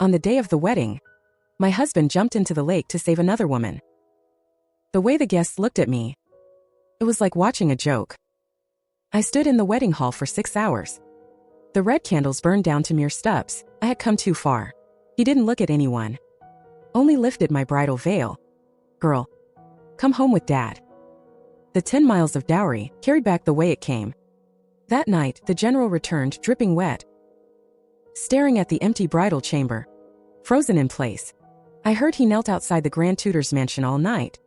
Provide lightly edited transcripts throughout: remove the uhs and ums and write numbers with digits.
On the day of the wedding, my husband jumped into the lake to save another woman. The way the guests looked at me, it was like watching a joke. I stood in the wedding hall for 6 hours. The red candles burned down to mere stubs. I had come too far. He didn't look at anyone, only lifted my bridal veil. Girl, come home with Dad. The 10 miles of dowry carried back the way it came. That night, the general returned, dripping wet, staring at the empty bridal chamber, frozen in place. I heard he knelt outside the Grand Tutor's mansion all night,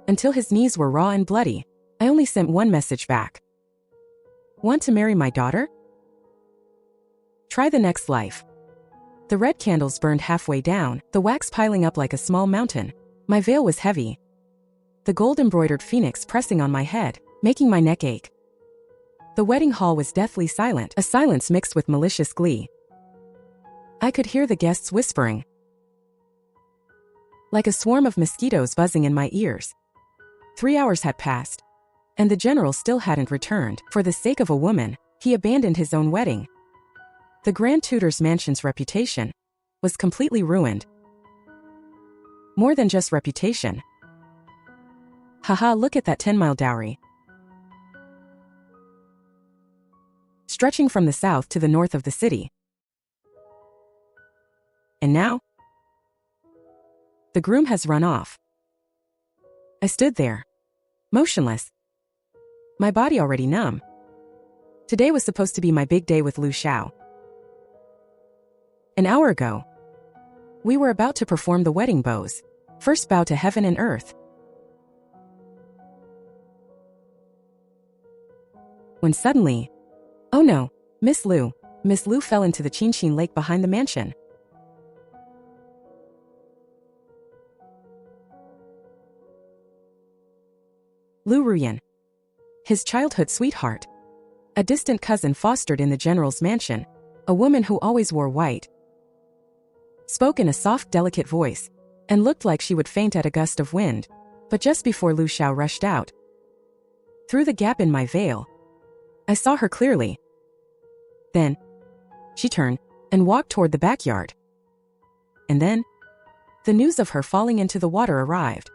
until his knees were raw and bloody. I only sent one message back. Want to marry my daughter? Try the next life. The red candles burned halfway down, the wax piling up like a small mountain. My veil was heavy, the gold-embroidered phoenix pressing on my head, making my neck ache. The wedding hall was deathly silent, a silence mixed with malicious glee. I could hear the guests whispering, like a swarm of mosquitoes buzzing in my ears. 3 hours had passed, and the general still hadn't returned. For the sake of a woman, he abandoned his own wedding. The Grand Tutor's mansion's reputation was completely ruined. More than just reputation. Haha, look at that 10-mile dowry. Stretching from the south to the north of the city. And now? The groom has run off. I stood there, motionless, my body already numb. Today was supposed to be my big day with Lu Xiao. An hour ago, we were about to perform the wedding vows. First bow to heaven and earth. When suddenly, oh no, Miss Lu fell into the Qinshin lake behind the mansion. Lu Ruyan, his childhood sweetheart, a distant cousin fostered in the general's mansion, a woman who always wore white, spoke in a soft, delicate voice, and looked like she would faint at a gust of wind. But just before Lu Xiao rushed out, through the gap in my veil, I saw her clearly. Then, she turned and walked toward the backyard. And then, the news of her falling into the water arrived.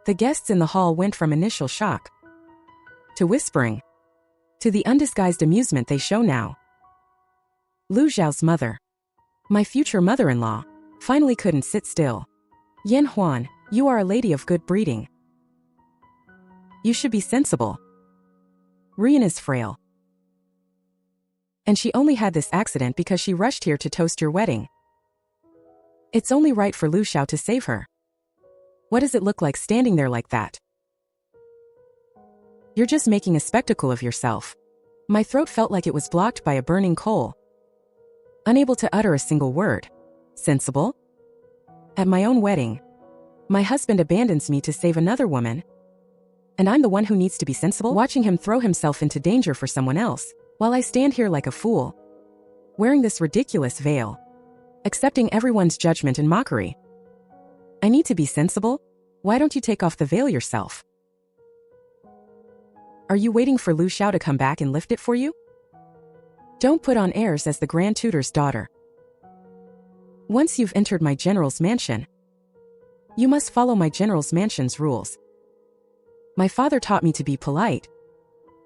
The guests in the hall went from initial shock to whispering, to the undisguised amusement they show now. Lu Xiao's mother, my future mother-in-law, finally couldn't sit still. Yan Huan, you are a lady of good breeding. You should be sensible. Rian is frail, and she only had this accident because she rushed here to toast your wedding. It's only right for Lu Xiao to save her. What does it look like standing there like that? You're just making a spectacle of yourself. My throat felt like it was blocked by a burning coal. Unable to utter a single word. Sensible? At my own wedding, my husband abandons me to save another woman, and I'm the one who needs to be sensible, watching him throw himself into danger for someone else, while I stand here like a fool, wearing this ridiculous veil, accepting everyone's judgment and mockery. I need to be sensible? Why don't you take off the veil yourself? Are you waiting for Lu Xiao to come back and lift it for you? Don't put on airs as the Grand Tutor's daughter. Once you've entered my general's mansion, you must follow my general's mansion's rules. My father taught me to be polite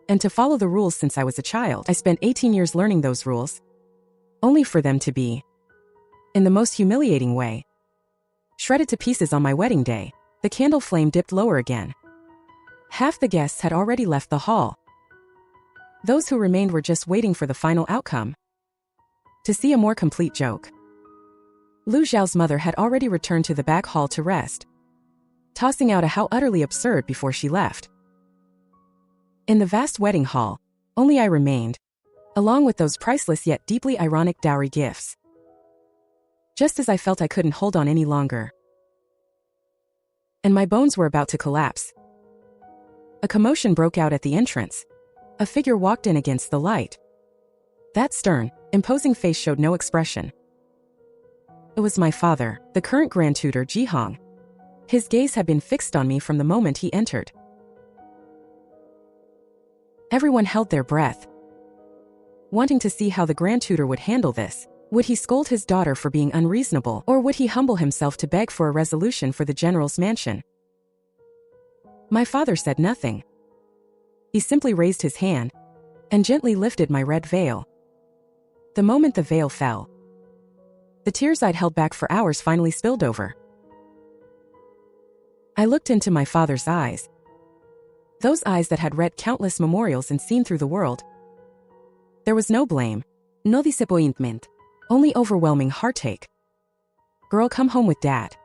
and to follow the rules since I was a child. I spent 18 years learning those rules, only for them to be, in the most humiliating way, shredded to pieces on my wedding day. The candle flame dipped lower again. Half the guests had already left the hall. Those who remained were just waiting for the final outcome, to see a more complete joke. Lu Xiao's mother had already returned to the back hall to rest, tossing out a how utterly absurd before she left. In the vast wedding hall, only I remained, along with those priceless yet deeply ironic dowry gifts. Just as I felt I couldn't hold on any longer, and my bones were about to collapse, a commotion broke out at the entrance. A figure walked in against the light. That stern, imposing face showed no expression. It was my father, the current Grand Tutor Ji Hong. His gaze had been fixed on me from the moment he entered. Everyone held their breath, wanting to see how the Grand Tutor would handle this. Would he scold his daughter for being unreasonable, or would he humble himself to beg for a resolution for the general's mansion? My father said nothing. He simply raised his hand and gently lifted my red veil. The moment the veil fell, the tears I'd held back for hours finally spilled over. I looked into my father's eyes, those eyes that had read countless memorials and seen through the world. There was no blame, no disappointment, only overwhelming heartache. Girl, come home with Dad.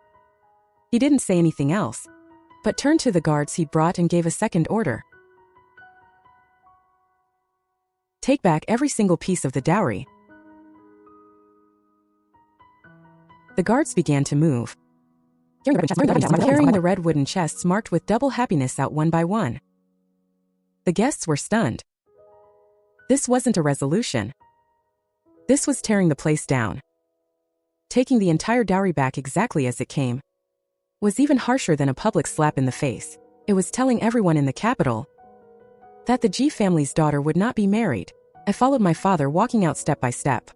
He didn't say anything else, but turned to the guards he'd brought and gave a second order. Take back every single piece of the dowry. The guards began to move, carrying the red wooden chests marked with double happiness out one by one. The guests were stunned. This wasn't a resolution. This was tearing the place down. Taking the entire dowry back exactly as it came was even harsher than a public slap in the face. It was telling everyone in the capital that the G family's daughter would not be married. I followed my father, walking out step by step.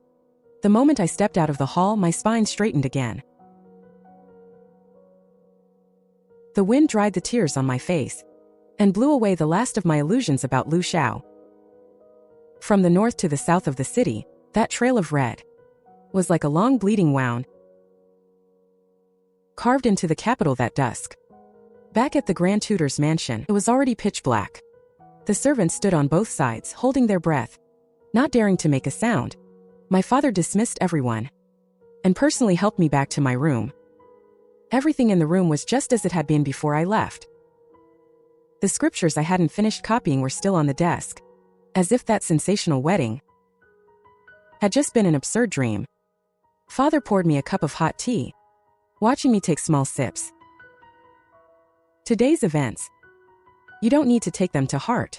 The moment I stepped out of the hall, my spine straightened again. The wind dried the tears on my face and blew away the last of my illusions about Lu Xiao. From the north to the south of the city, that trail of red was like a long bleeding wound carved into the capital that dusk. Back at the Grand Tutor's mansion, it was already pitch black. The servants stood on both sides, holding their breath, not daring to make a sound. My father dismissed everyone and personally helped me back to my room. Everything in the room was just as it had been before I left. The scriptures I hadn't finished copying were still on the desk, as if that sensational wedding had just been an absurd dream. Father poured me a cup of hot tea, watching me take small sips. Today's events, you don't need to take them to heart.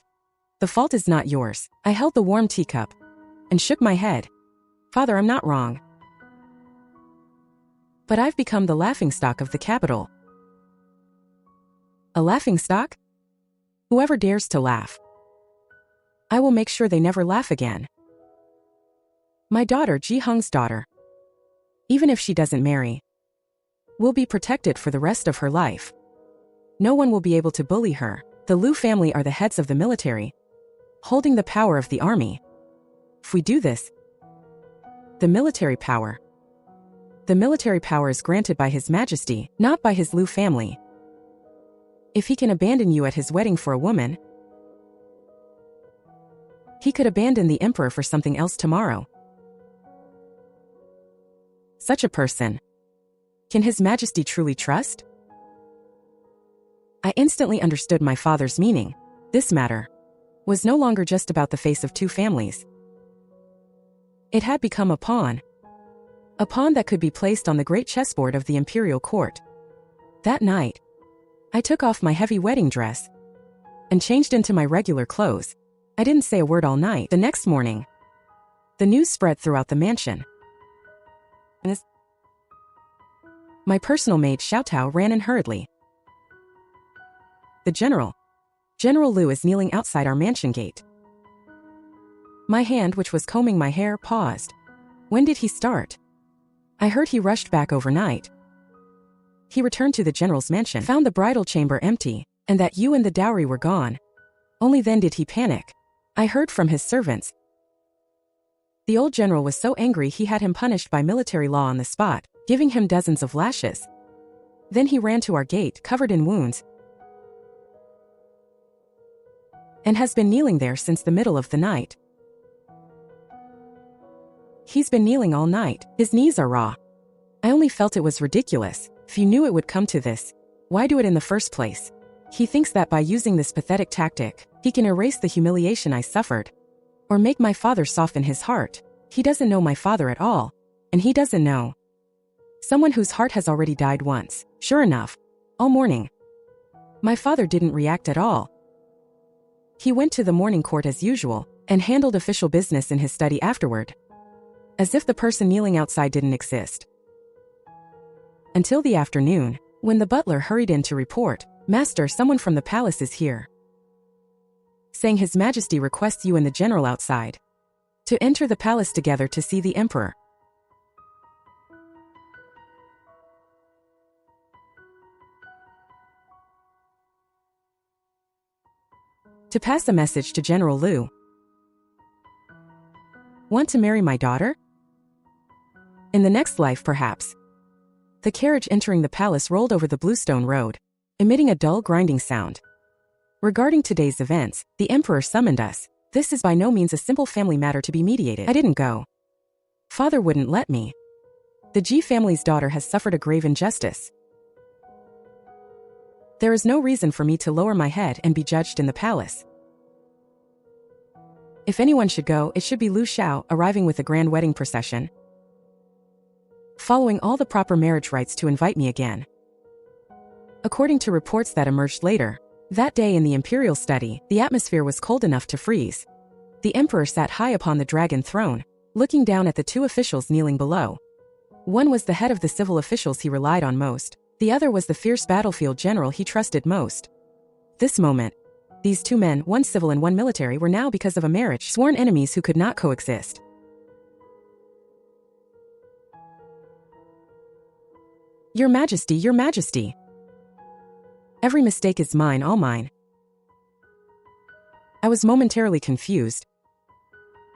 The fault is not yours. I held the warm teacup and shook my head. Father, I'm not wrong. But I've become the laughingstock of the capital. A laughingstock? Whoever dares to laugh, I will make sure they never laugh again. My daughter, Ji Hung's daughter, even if she doesn't marry, will be protected for the rest of her life. No one will be able to bully her. The Lu family are the heads of the military, holding the power of the army. If we do this, the military power is granted by His Majesty, not by his Lu family. If he can abandon you at his wedding for a woman, he could abandon the emperor for something else tomorrow. Such a person, can His Majesty truly trust? I instantly understood my father's meaning. This matter was no longer just about the face of two families. It had become a pawn that could be placed on the great chessboard of the imperial court. That night, I took off my heavy wedding dress and changed into my regular clothes. I didn't say a word all night. The next morning, the news spread throughout the mansion. My personal maid Xiao ran in hurriedly. The General Lu, is kneeling outside our mansion gate. My hand, which was combing my hair, paused. When did he start? I heard he rushed back overnight. He returned to the general's mansion, found the bridal chamber empty, and that you and the dowry were gone. Only then did he panic. I heard from his servants. The old general was so angry he had him punished by military law on the spot, giving him dozens of lashes. Then he ran to our gate, covered in wounds, and has been kneeling there since the middle of the night. He's been kneeling all night. His knees are raw. I only felt it was ridiculous. If you knew it would come to this, why do it in the first place? He thinks that by using this pathetic tactic, he can erase the humiliation I suffered, or make my father soften his heart. He doesn't know my father at all, and he doesn't know someone whose heart has already died once. Sure enough, all morning, my father didn't react at all. He went to the morning court as usual, and handled official business in his study afterward, as if the person kneeling outside didn't exist. Until the afternoon, when the butler hurried in to report, "Master, someone from the palace is here, saying His Majesty requests you and the general outside to enter the palace together to see the emperor." to pass a message to General Lu. Want to marry my daughter? In the next life, perhaps. The carriage entering the palace rolled over the bluestone road, emitting a dull grinding sound. Regarding today's events, the emperor summoned us. This is by no means a simple family matter to be mediated. I didn't go. Father wouldn't let me. The Ji family's daughter has suffered a grave injustice. There is no reason for me to lower my head and be judged in the palace. If anyone should go, it should be Lu Xiao, arriving with a grand wedding procession, following all the proper marriage rites to invite me again. According to reports that emerged later, that day in the imperial study, the atmosphere was cold enough to freeze. The emperor sat high upon the dragon throne, looking down at the two officials kneeling below. One was the head of the civil officials he relied on most. The other was the fierce battlefield general he trusted most. This moment, these two men, one civil and one military, were now, because of a marriage, sworn enemies who could not coexist. Your Majesty, Your Majesty. Every mistake is mine, all mine. I was momentarily confused.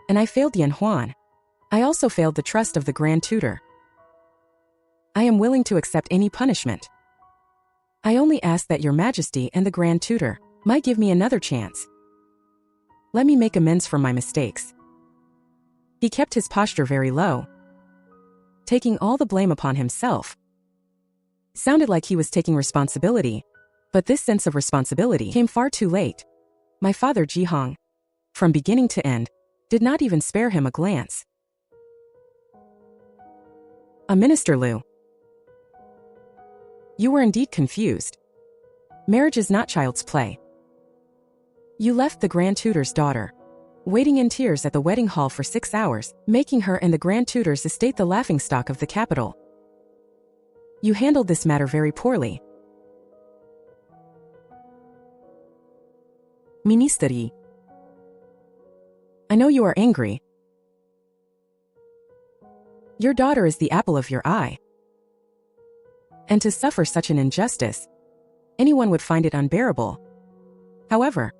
And I failed Yan Huan. I also failed the trust of the Grand Tutor. I am willing to accept any punishment. I only ask that Your Majesty and the Grand Tutor might give me another chance. Let me make amends for my mistakes. He kept his posture very low, taking all the blame upon himself. Sounded like he was taking responsibility, but this sense of responsibility came far too late. My father Ji Hong, from beginning to end, did not even spare him a glance. A Minister Lu. You were indeed confused. Marriage is not child's play. You left the Grand Tutor's daughter waiting in tears at the wedding hall for 6 hours, making her and the Grand Tutor's estate the laughingstock of the capital. You handled this matter very poorly. Ministeri. I know you are angry. Your daughter is the apple of your eye. And to suffer such an injustice, anyone would find it unbearable. However,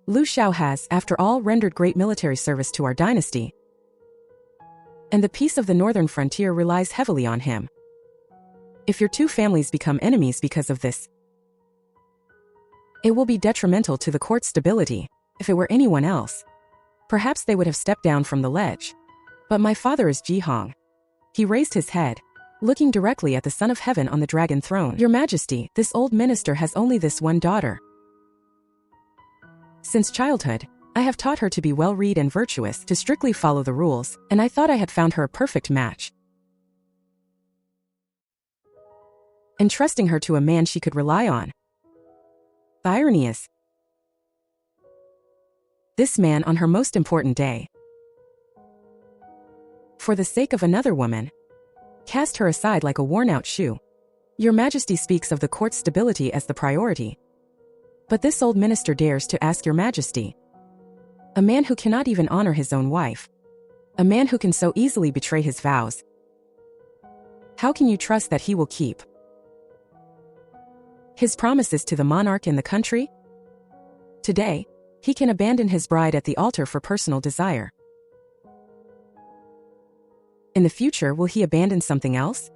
Lu Xiao has, after all, rendered great military service to our dynasty, and the peace of the northern frontier relies heavily on him. If your two families become enemies because of this, it will be detrimental to the court's stability. If it were anyone else, perhaps they would have stepped down from the ledge. But my father is Ji Hong. He raised his head, looking directly at the Son of Heaven on the dragon throne. Your Majesty, this old minister has only this one daughter. Since childhood, I have taught her to be well-read and virtuous, to strictly follow the rules, and I thought I had found her a perfect match. Entrusting her to a man she could rely on. The irony is, this man on her most important day, for the sake of another woman, cast her aside like a worn-out shoe. Your Majesty speaks of the court's stability as the priority. But this old minister dares to ask Your Majesty, a man who cannot even honor his own wife, a man who can so easily betray his vows. How can you trust that he will keep his promises to the monarch and the country? Today, he can abandon his bride at the altar for personal desire. In the future, will he abandon something else?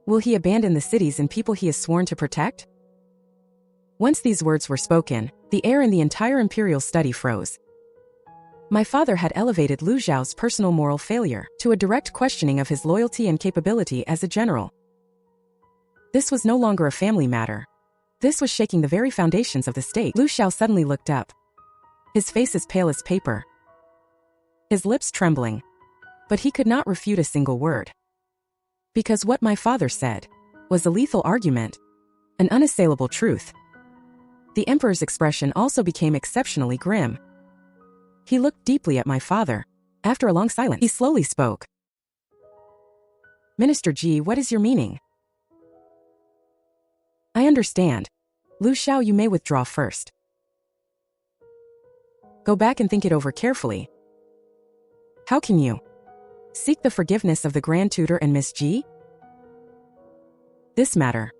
Will he abandon the cities and people he has sworn to protect? Once these words were spoken, the air in the entire imperial study froze. My father had elevated Lu Xiao's personal moral failure to a direct questioning of his loyalty and capability as a general. This was no longer a family matter. This was shaking the very foundations of the state. Lu Xiao suddenly looked up, his face as pale as paper, his lips trembling, but he could not refute a single word. Because what my father said was a lethal argument, an unassailable truth. The emperor's expression also became exceptionally grim. He looked deeply at my father. After a long silence, he slowly spoke. Minister Ji, what is your meaning? I understand. Lu Xiao, you may withdraw first. Go back and think it over carefully. How can you seek the forgiveness of the Grand Tutor and Miss Ji? This matter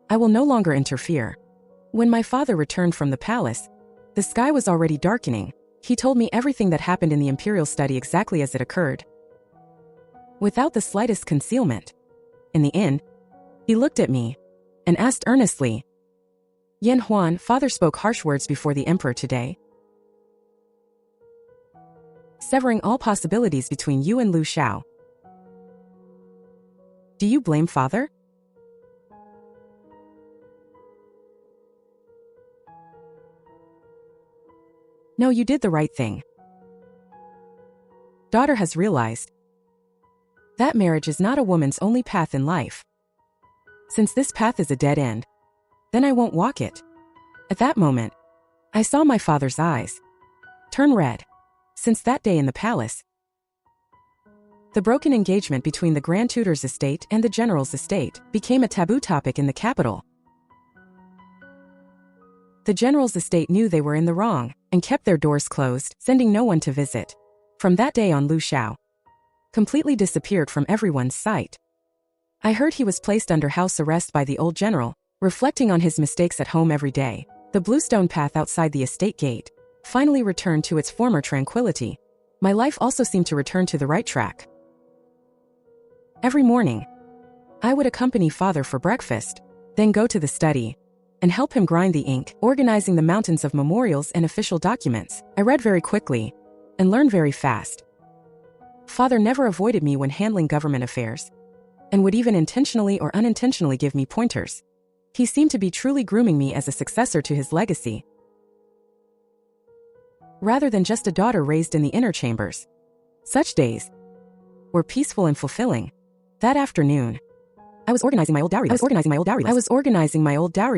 I will no longer interfere. When my father returned from the palace, the sky was already darkening. He told me everything that happened in the imperial study exactly as it occurred, without the slightest concealment. In the end, he looked at me and asked earnestly, "Yan Huan, father spoke harsh words before the emperor today, severing all possibilities between you and Lu Xiao. Do you blame father?" "No, you did the right thing. Daughter has realized that marriage is not a woman's only path in life. Since this path is a dead end, then I won't walk it." At that moment, I saw my father's eyes turn red. Since that day in the palace, the broken engagement between the Grand Tutor's estate and the General's estate became a taboo topic in the capital. The General's estate knew they were in the wrong and kept their doors closed, sending no one to visit. From that day on, Lu Xiao completely disappeared from everyone's sight. I heard he was placed under house arrest by the old general, reflecting on his mistakes at home every day. The bluestone path outside the estate gate finally returned to its former tranquility. My life also seemed to return to the right track. Every morning, I would accompany father for breakfast, then go to the study and help him grind the ink, organizing the mountains of memorials and official documents. I read very quickly and learned very fast. Father never avoided me when handling government affairs, and would even intentionally or unintentionally give me pointers. He seemed to be truly grooming me as a successor to his legacy, rather than just a daughter raised in the inner chambers. Such days were peaceful and fulfilling. That afternoon, I was organizing my old dowry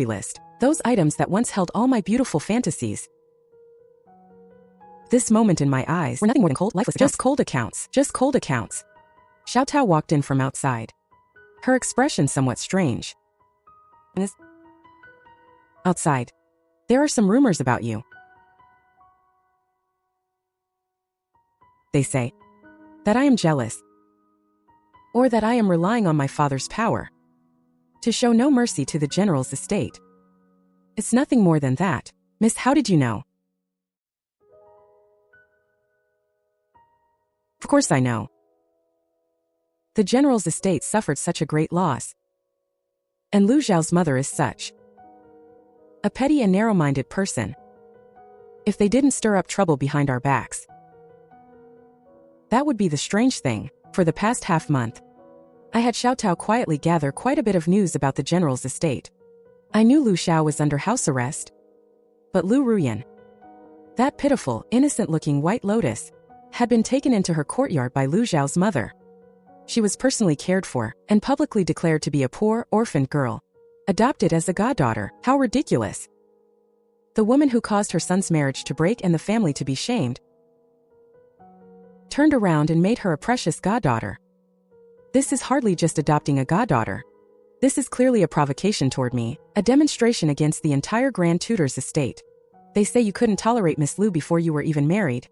list. Those items that once held all my beautiful fantasies. This moment in my eyes were nothing more than cold, lifeless accounts. Just cold accounts. Xiao Tao walked in from outside, her expression somewhat strange. "Outside, there are some rumors about you. They say that I am jealous, or that I am relying on my father's power to show no mercy to the general's estate. It's nothing more than that. Miss, how did you know?" "Of course I know. The general's estate suffered such a great loss, and Lu Xiao's mother is such a petty and narrow-minded person. If they didn't stir up trouble behind our backs, that would be the strange thing. For the past half-month, I had Xiao Tao quietly gather quite a bit of news about the general's estate. I knew Lu Xiao was under house arrest, but Lu Ruyan, that pitiful, innocent-looking white lotus, had been taken into her courtyard by Lu Xiao's mother. She was personally cared for and publicly declared to be a poor, orphaned girl, adopted as a goddaughter. How ridiculous! The woman who caused her son's marriage to break and the family to be shamed turned around and made her a precious goddaughter. This is hardly just adopting a goddaughter. This is clearly a provocation toward me, a demonstration against the entire Grand Tutor's estate. They say you couldn't tolerate Miss Lu before you were even married,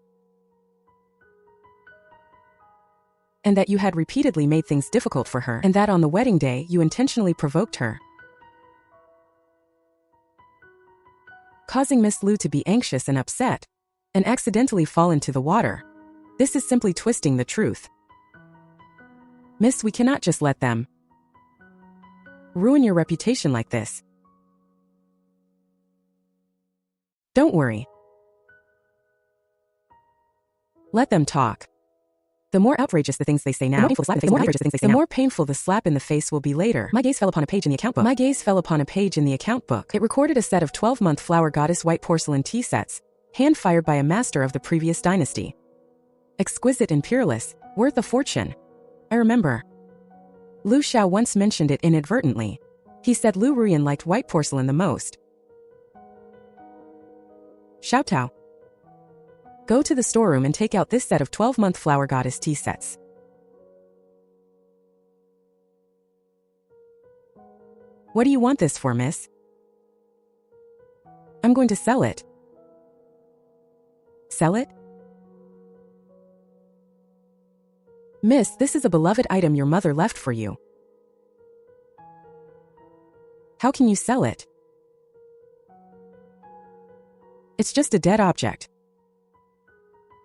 and that you had repeatedly made things difficult for her, and that on the wedding day you intentionally provoked her, causing Miss Lu to be anxious and upset, and accidentally fall into the water. This is simply twisting the truth. Miss, we cannot just let them ruin your reputation like this. Don't worry. Let them talk. The more outrageous the things they say now, the more painful the slap in the face will be later. My gaze fell upon a page in the account book. It recorded a set of 12-month flower goddess white porcelain tea sets, hand-fired by a master of the previous dynasty. Exquisite and peerless, worth a fortune. I remember. Lu Xiao once mentioned it inadvertently. He said Lu Ruyan liked white porcelain the most. Xiao Tao, go to the storeroom and take out this set of 12-month flower goddess tea sets. What do you want this for, miss? I'm going to sell it. Sell it? Miss, this is a beloved item your mother left for you. How can you sell it? It's just a dead object.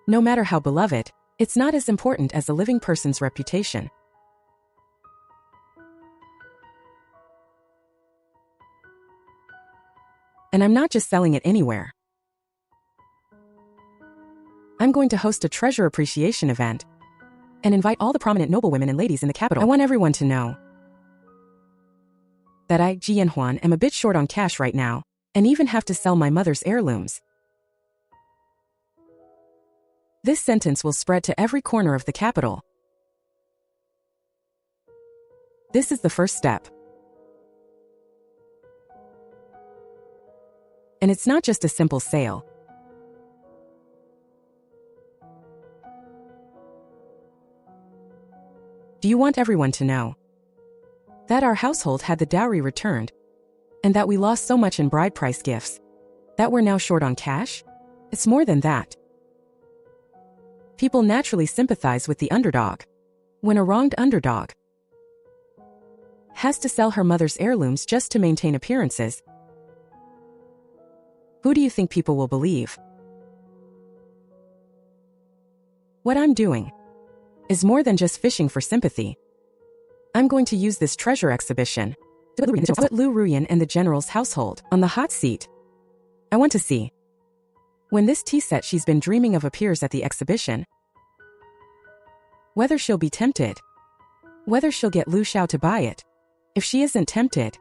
No matter how beloved, it's not as important as a living person's reputation. And I'm not just selling it anywhere. I'm going to host a treasure appreciation event and invite all the prominent noblewomen and ladies in the capital. I want everyone to know that I, Ji Yanhuan, am a bit short on cash right now, and even have to sell my mother's heirlooms. This sentence will spread to every corner of the capital. This is the first step. And it's not just a simple sale. Do you want everyone to know that our household had the dowry returned, and that we lost so much in bride price gifts that we're now short on cash? It's more than that. People naturally sympathize with the underdog. When a wronged underdog has to sell her mother's heirlooms just to maintain appearances, who do you think people will believe? What I'm doing is more than just fishing for sympathy. I'm going to use this treasure exhibition to put Lu Ruyan and the general's household on the hot seat. I want to see when this tea set she's been dreaming of appears at the exhibition, whether she'll be tempted, whether she'll get Lu Xiao to buy it. If she isn't tempted,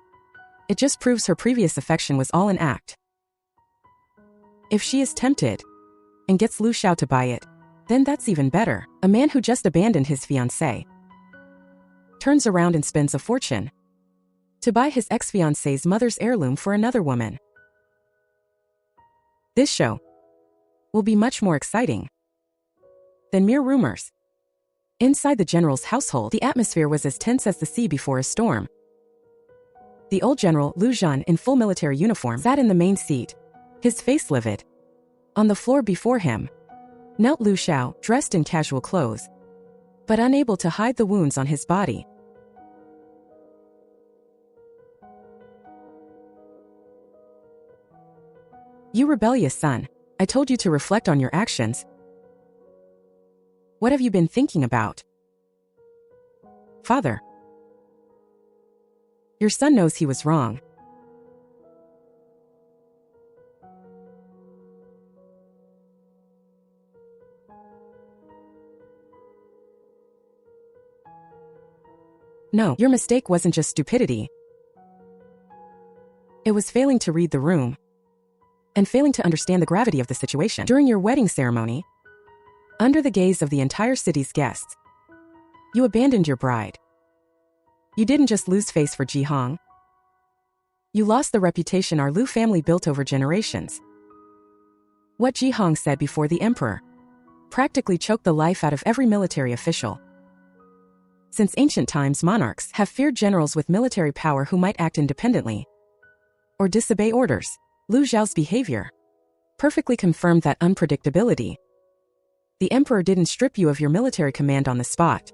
it just proves her previous affection was all an act. If she is tempted and gets Lu Xiao to buy it, then that's even better. A man who just abandoned his fiancée turns around and spends a fortune to buy his ex-fiancée's mother's heirloom for another woman. This show will be much more exciting than mere rumors. Inside the general's household, the atmosphere was as tense as the sea before a storm. The old General Lu Xiao in full military uniform sat in the main seat, his face livid. On the floor before him knelt Lu Xiao, dressed in casual clothes, but unable to hide the wounds on his body. You rebellious son, I told you to reflect on your actions. What have you been thinking about? Father, your son knows he was wrong. No, your mistake wasn't just stupidity. It was failing to read the room and failing to understand the gravity of the situation. During your wedding ceremony, under the gaze of the entire city's guests, you abandoned your bride. You didn't just lose face for Ji Hong. You lost the reputation our Lu family built over generations. What Ji Hong said before the emperor practically choked the life out of every military official. Since ancient times, monarchs have feared generals with military power who might act independently or disobey orders. Lu Xiao's behavior perfectly confirmed that unpredictability. The emperor didn't strip you of your military command on the spot,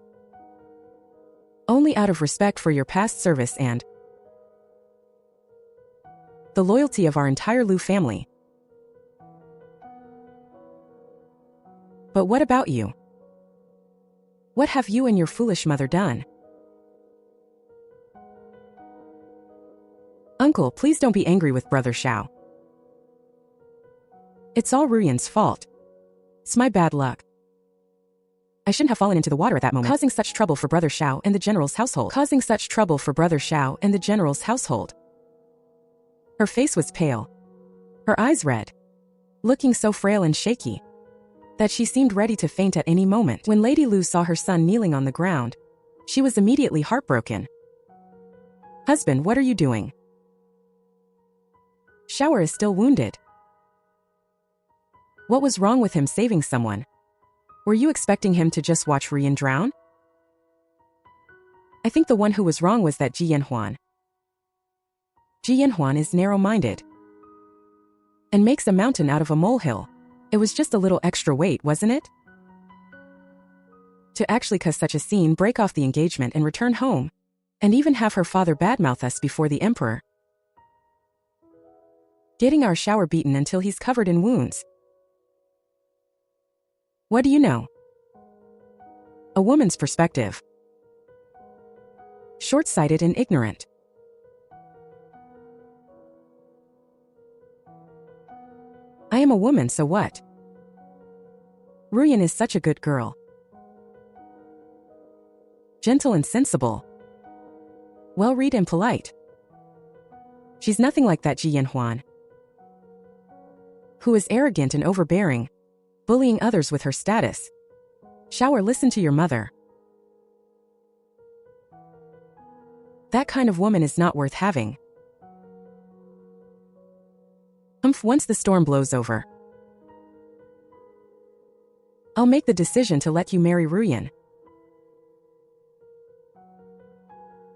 only out of respect for your past service and the loyalty of our entire Lu family. But what about you? What have you and your foolish mother done? Uncle, please don't be angry with Brother Xiao. It's all Ruyan's fault. It's my bad luck. I shouldn't have fallen into the water at that moment, causing such trouble for Brother Xiao and the general's household. Her face was pale, her eyes red, looking so frail and shaky that she seemed ready to faint at any moment. When Lady Lu saw her son kneeling on the ground, she was immediately heartbroken. Husband, what are you doing? Xiao is still wounded. What was wrong with him saving someone? Were you expecting him to just watch Ruyan drown? I think the one who was wrong was that Ji Yanhuan. Ji Yanhuan is narrow-minded and makes a mountain out of a molehill. It was just a little extra weight, wasn't it? To actually cause such a scene, break off the engagement and return home, and even have her father badmouth us before the emperor. Getting our shower beaten until he's covered in wounds. What do you know? A woman's perspective. Short-sighted and ignorant. I am a woman, so what? Ruyan is such a good girl. Gentle and sensible. Well-read and polite. She's nothing like that Ji Yanhuan, who is arrogant and overbearing, bullying others with her status. Shower, listen to your mother. That kind of woman is not worth having. Once the storm blows over, I'll make the decision to let you marry Ruyan.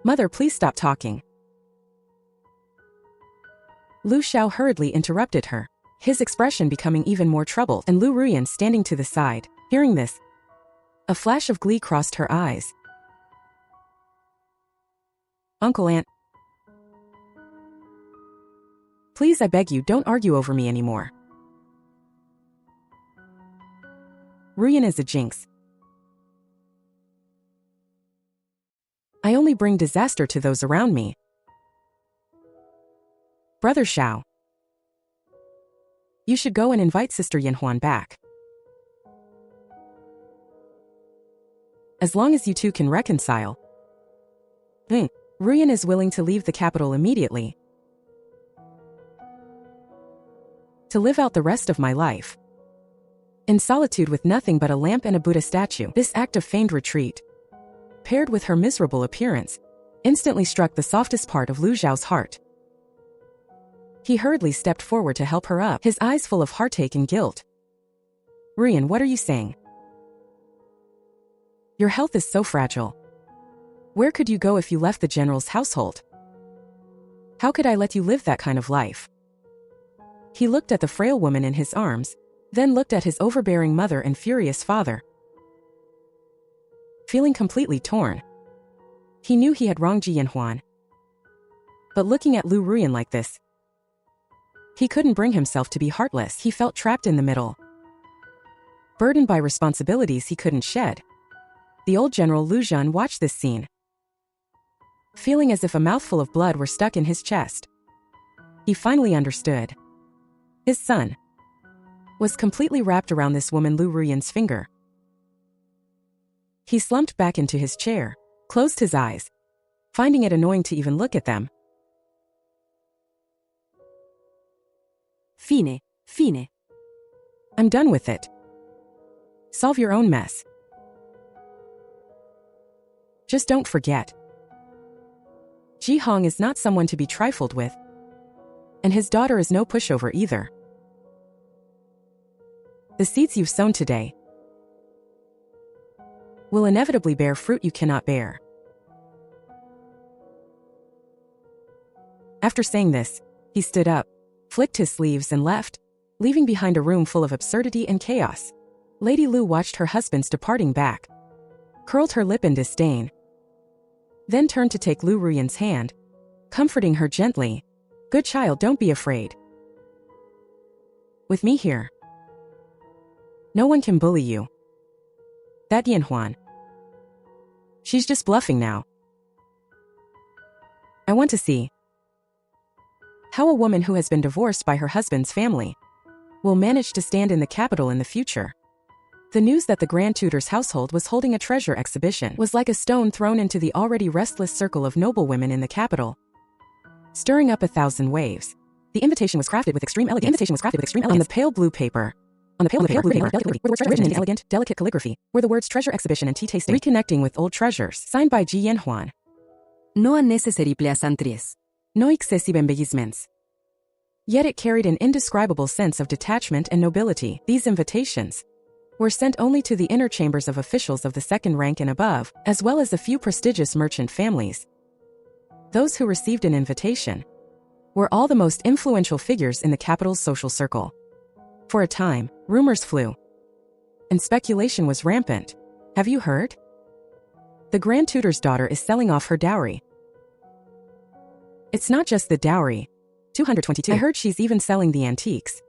Mother, please stop talking. Lu Xiao hurriedly interrupted her, his expression becoming even more troubled, and Lu Ruyan standing to the side. Hearing this, a flash of glee crossed her eyes. Uncle, Aunt, please, I beg you, don't argue over me anymore. Ruyan is a jinx. I only bring disaster to those around me. Brother Xiao, you should go and invite Sister Yanhuan back. As long as you two can reconcile. Ruyan is willing to leave the capital immediately, to live out the rest of my life in solitude with nothing but a lamp and a Buddha statue. This act of feigned retreat, paired with her miserable appearance, instantly struck the softest part of Lu Xiao's heart. He hurriedly stepped forward to help her up, his eyes full of heartache and guilt. Ruyan, what are you saying? Your health is so fragile. Where could you go if you left the general's household? How could I let you live that kind of life? He looked at the frail woman in his arms, then looked at his overbearing mother and furious father. Feeling completely torn, he knew he had wronged Ji Yanhuan. But looking at Lu Ruyan like this, he couldn't bring himself to be heartless. He felt trapped in the middle, burdened by responsibilities he couldn't shed. The old General Lu Xiao watched this scene, feeling as if a mouthful of blood were stuck in his chest. He finally understood. His son was completely wrapped around this woman Lu Ruyan's finger. He slumped back into his chair, closed his eyes, finding it annoying to even look at them. Fine. I'm done with it. Solve your own mess. Just don't forget, Ji Hong is not someone to be trifled with, and his daughter is no pushover either. The seeds you've sown today will inevitably bear fruit you cannot bear. After saying this, he stood up, flicked his sleeves and left, leaving behind a room full of absurdity and chaos. Lady Lu watched her husband's departing back, curled her lip in disdain, then turned to take Lu Ruyan's hand, comforting her gently. Good child, don't be afraid. With me here, no one can bully you. That Yanhuan, she's just bluffing now. I want to see how a woman who has been divorced by her husband's family will manage to stand in the capital in the future. The news that the Grand Tutor's household was holding a treasure exhibition was like a stone thrown into the already restless circle of noblewomen in the capital, stirring up 1,000 waves. The invitation was crafted with extreme elegance. On the pale blue paper, were the words written in elegant, delicate calligraphy, were the words treasure exhibition and tea tasting. Reconnecting with old treasures, signed by Ji Yanhuan. No unnecessary plaisanteries. No excessive embellissements. Yet it carried an indescribable sense of detachment and nobility. These invitations were sent only to the inner chambers of officials of the second rank and above, as well as a few prestigious merchant families. Those who received an invitation were all the most influential figures in the capital's social circle. For a time, rumors flew, and speculation was rampant. Have you heard? The Grand Tutor's daughter is selling off her dowry. It's not just the dowry, 222. I heard she's even selling the antiques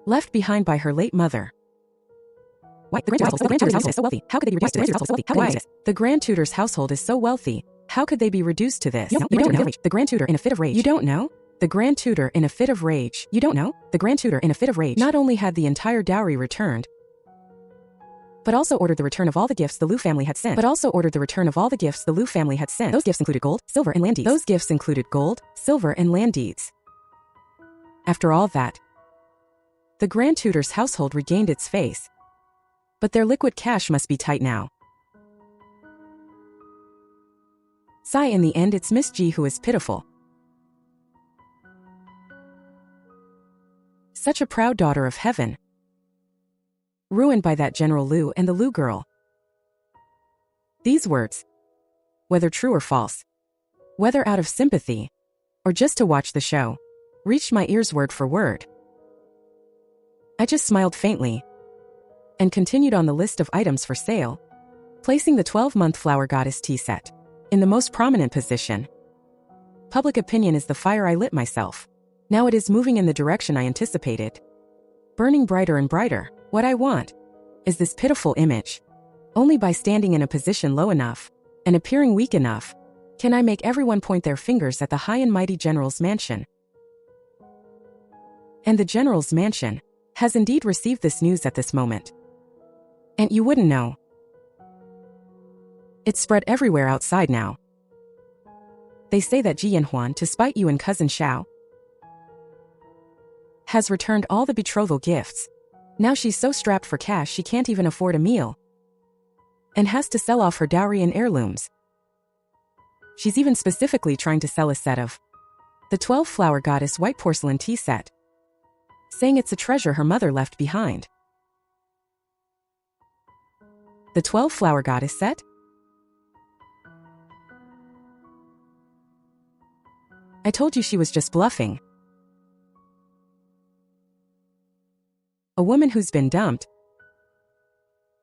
left behind by her late mother. Why? The Grand Tutor's household is so wealthy. How could they be reduced to this? Why? The Grand Tutor's household is so wealthy. How could they be reduced to this? You don't know. The Grand Tutor in a fit of rage. You don't know? The Grand Tutor in a fit of rage. You don't know? The Grand Tutor in a fit of rage not only had the entire dowry returned, but also ordered the return of all the gifts the Lu family had sent. Those gifts included gold, silver, and land deeds. After all that, the Grand Tutor's household regained its face. But their liquid cash must be tight now. Sigh, in the end it's Miss G who is pitiful. Such a proud daughter of heaven. Ruined by that General Lu and the Lu girl. These words, whether true or false, whether out of sympathy, or just to watch the show, reached my ears word for word. I just smiled faintly and continued on the list of items for sale, placing the 12-month flower goddess tea set in the most prominent position. Public opinion is the fire I lit myself. Now it is moving in the direction I anticipated, burning brighter and brighter. What I want is this pitiful image. Only by standing in a position low enough and appearing weak enough can I make everyone point their fingers at the high and mighty General's mansion. And the General's mansion has indeed received this news at this moment. And you wouldn't know. It's spread everywhere outside now. They say that Ji Yanhuan, to spite you and cousin Xiao, has returned all the betrothal gifts. Now she's so strapped for cash she can't even afford a meal, and has to sell off her dowry and heirlooms. She's even specifically trying to sell a set of the 12-flower goddess white porcelain tea set, saying it's a treasure her mother left behind. The 12-flower goddess set? I told you she was just bluffing. A woman who's been dumped,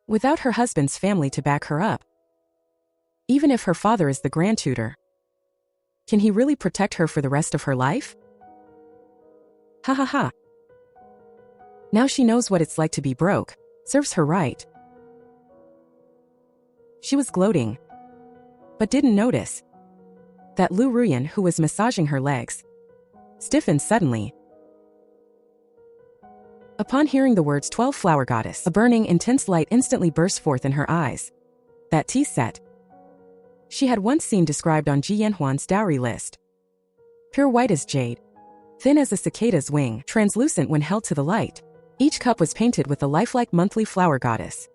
without her husband's family to back her up. Even if her father is the Grand Tutor, can he really protect her for the rest of her life? Ha ha ha. Now she knows what it's like to be broke. Serves her right. She was gloating, but didn't notice that Lu Ruyan, who was massaging her legs, stiffened suddenly. Upon hearing the words 12-flower goddess, a burning, intense light instantly burst forth in her eyes. That tea set she had once seen described on Ji Yanhuan's dowry list. Pure white as jade, thin as a cicada's wing, translucent when held to the light. Each cup was painted with the lifelike monthly flower goddess.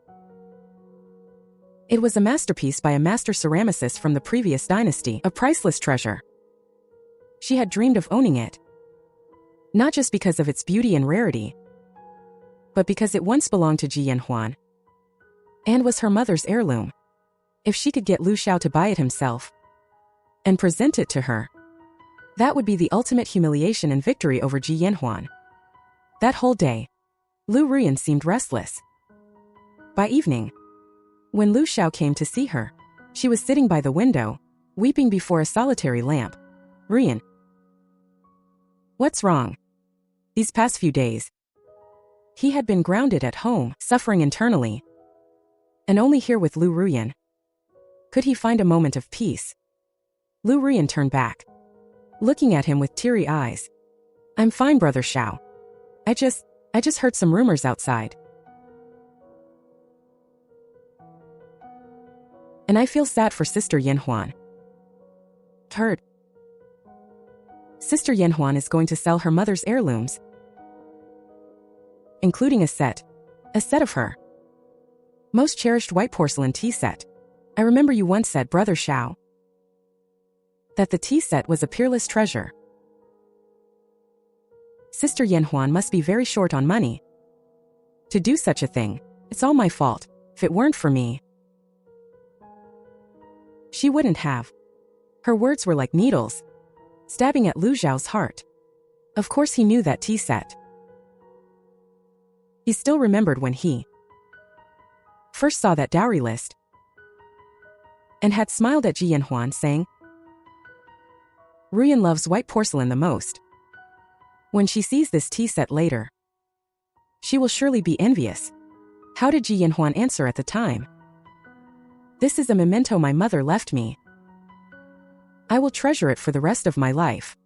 It was a masterpiece by a master ceramicist from the previous dynasty, a priceless treasure. She had dreamed of owning it, not just because of its beauty and rarity, but because it once belonged to Ji Yanhuan and was her mother's heirloom. If she could get Lu Xiao to buy it himself and present it to her, that would be the ultimate humiliation and victory over Ji Yanhuan. That whole day, Lu Ruyan seemed restless. By evening, when Lu Xiao came to see her, she was sitting by the window, weeping before a solitary lamp. Ruyan, what's wrong? These past few days, he had been grounded at home, suffering internally. And only here with Lu Ruyan could he find a moment of peace. Lu Ruyan turned back, looking at him with teary eyes. I'm fine, Brother Xiao. I just heard some rumors outside. And I feel sad for Sister Yanhuan. Heard. Sister Yanhuan is going to sell her mother's heirlooms, including a set of her most cherished white porcelain tea set. I remember you once said, Brother Xiao, that the tea set was a peerless treasure. Sister Yanhuan must be very short on money to do such a thing. It's all my fault. If it weren't for me, she wouldn't have. Her words were like needles, stabbing at Lu Xiao's heart. Of course he knew that tea set. He still remembered when he first saw that dowry list and had smiled at Ji Yanhuan, saying, Ruyan loves white porcelain the most. When she sees this tea set later, she will surely be envious. How did Ji Yanhuan answer at the time? This is a memento my mother left me. I will treasure it for the rest of my life.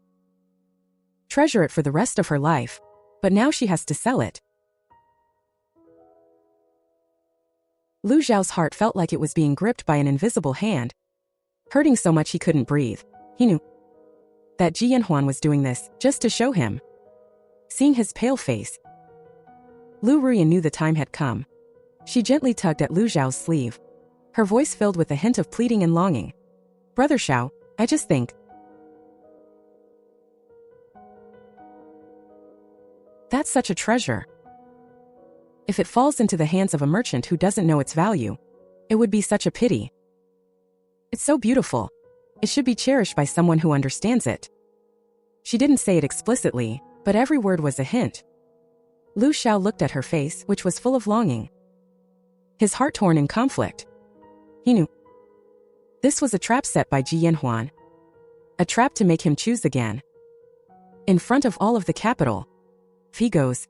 Treasure it for the rest of her life, but now she has to sell it. Lu Xiao's heart felt like it was being gripped by an invisible hand, hurting so much he couldn't breathe. He knew that Ji Yanhuan was doing this just to show him. Seeing his pale face, Lu Ruyan knew the time had come. She gently tugged at Lu Xiao's sleeve, her voice filled with a hint of pleading and longing. Brother Xiao, I just think that's such a treasure. If it falls into the hands of a merchant who doesn't know its value, it would be such a pity. It's so beautiful. It should be cherished by someone who understands it. She didn't say it explicitly, but every word was a hint. Lu Xiao looked at her face, which was full of longing, his heart torn in conflict. He knew this was a trap set by Ji Yanhuan, a trap to make him choose again. In front of all of the capital, if he goes,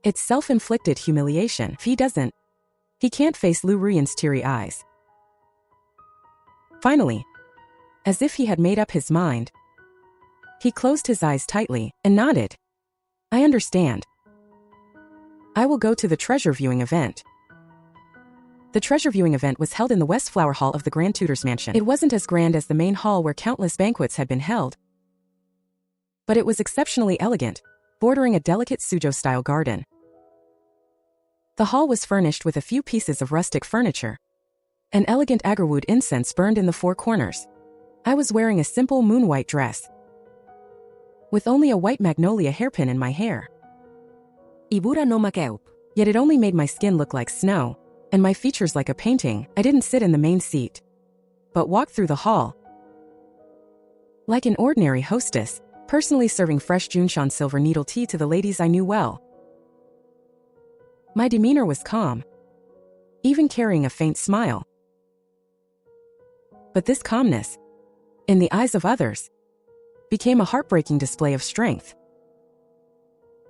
it's self-inflicted humiliation. If he doesn't, he can't face Lu Ruyan's teary eyes. Finally, as if he had made up his mind, he closed his eyes tightly and nodded. I understand. I will go to the treasure viewing event. The treasure viewing event was held in the West Flower Hall of the Grand Tutor's mansion. It wasn't as grand as the main hall where countless banquets had been held, but it was exceptionally elegant, bordering a delicate Suzhou-style garden. The hall was furnished with a few pieces of rustic furniture. An elegant agarwood incense burned in the four corners. I was wearing a simple moon-white dress, with only a white magnolia hairpin in my hair. Ibura no makeup. Yet it only made my skin look like snow, and my features like a painting. I didn't sit in the main seat, but walked through the hall like an ordinary hostess, personally serving fresh Junshan silver needle tea to the ladies I knew well. My demeanor was calm, even carrying a faint smile. But this calmness, in the eyes of others, became a heartbreaking display of strength.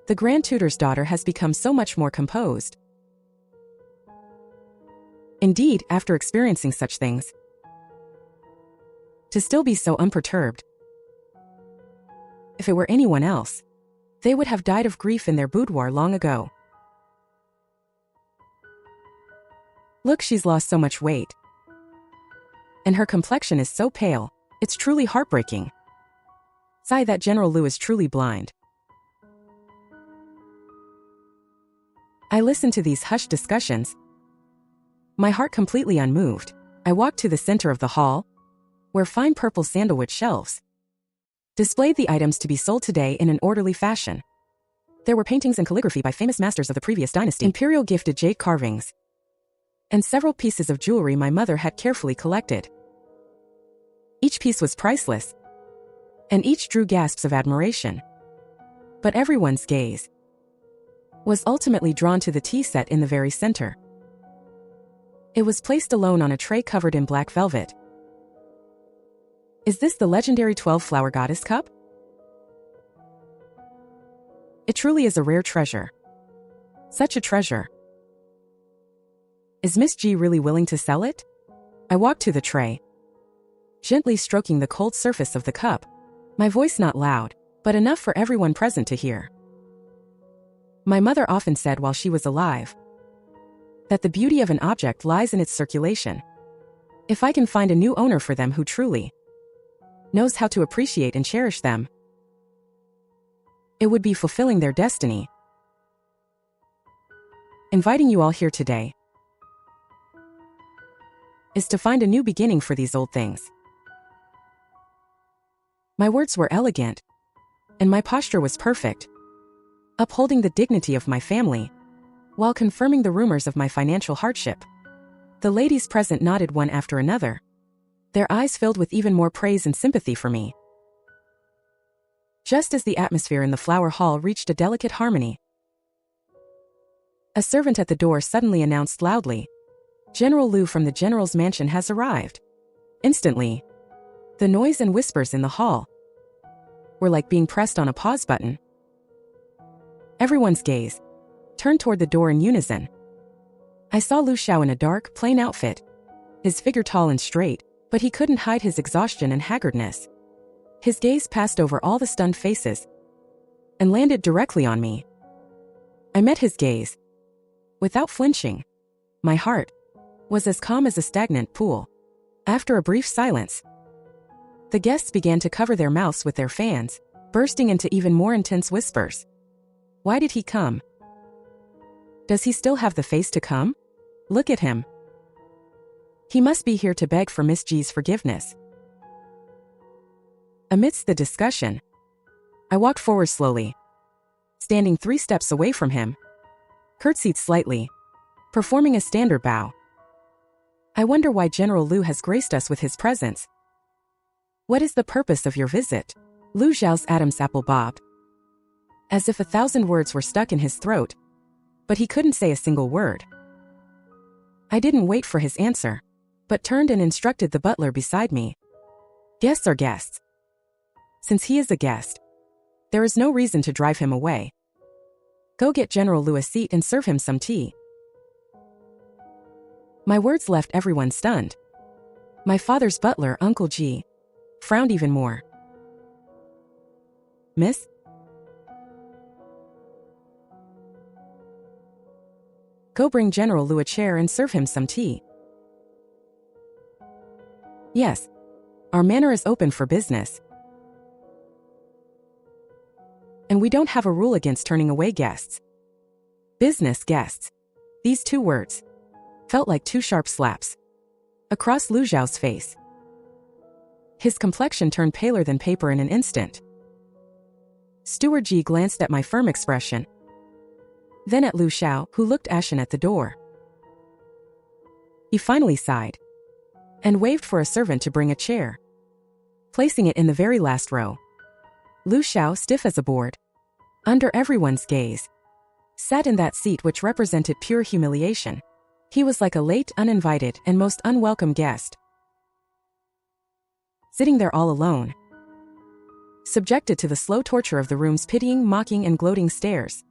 The Grand Tutor's daughter has become so much more composed. Indeed, after experiencing such things, to still be so unperturbed. If it were anyone else, they would have died of grief in their boudoir long ago. Look, she's lost so much weight. And her complexion is so pale, it's truly heartbreaking. Sigh, that General Lu is truly blind. I listened to these hushed discussions, my heart completely unmoved. I walked to the center of the hall, where fine purple sandalwood shelves displayed the items to be sold today in an orderly fashion. There were paintings and calligraphy by famous masters of the previous dynasty, imperial gifted jade carvings, and several pieces of jewelry my mother had carefully collected. Each piece was priceless, and each drew gasps of admiration. But everyone's gaze was ultimately drawn to the tea set in the very center. It was placed alone on a tray covered in black velvet. Is this the legendary 12-flower goddess cup? It truly is a rare treasure. Such a treasure. Is Miss G really willing to sell it? I walked to the tray, gently stroking the cold surface of the cup, my voice not loud, but enough for everyone present to hear. My mother often said while she was alive that the beauty of an object lies in its circulation. If I can find a new owner for them who truly knows how to appreciate and cherish them, it would be fulfilling their destiny. Inviting you all here today is to find a new beginning for these old things. My words were elegant, and my posture was perfect, upholding the dignity of my family, while confirming the rumors of my financial hardship. The ladies present nodded one after another, their eyes filled with even more praise and sympathy for me. Just as the atmosphere in the flower hall reached a delicate harmony, a servant at the door suddenly announced loudly, "General Lu from the General's mansion has arrived." Instantly, the noise and whispers in the hall were like being pressed on a pause button. Everyone's gaze turned toward the door in unison. I saw Lu Xiao in a dark, plain outfit, his figure tall and straight, but he couldn't hide his exhaustion and haggardness. His gaze passed over all the stunned faces and landed directly on me. I met his gaze without flinching. My heart was as calm as a stagnant pool. After a brief silence, the guests began to cover their mouths with their fans, bursting into even more intense whispers. Why did he come? Does he still have the face to come? Look at him. He must be here to beg for Miss G's forgiveness. Amidst the discussion, I walked forward slowly, standing 3 steps away from him, curtsied slightly, performing a standard bow. I wonder why General Lu has graced us with his presence. What is the purpose of your visit? Lu Xiao's Adam's apple bobbed, as if 1,000 words were stuck in his throat, but he couldn't say a single word. I didn't wait for his answer, but turned and instructed the butler beside me. Guests are guests. Since he is a guest, there is no reason to drive him away. Go get General Lu a seat and serve him some tea. My words left everyone stunned. My father's butler, Uncle G, frowned even more. Miss? Go bring General Lu a chair and serve him some tea. Yes. Our manor is open for business. And we don't have a rule against turning away guests. Business guests. These 2 words felt like 2 sharp slaps across Lu Xiao's face. His complexion turned paler than paper in an instant. Steward Ji glanced at my firm expression, then at Lu Xiao, who looked ashen at the door. He finally sighed and waved for a servant to bring a chair, placing it in the very last row. Lu Xiao, stiff as a board, under everyone's gaze, sat in that seat which represented pure humiliation. He was like a late, uninvited, and most unwelcome guest, sitting there all alone, subjected to the slow torture of the room's pitying, mocking, and gloating stares.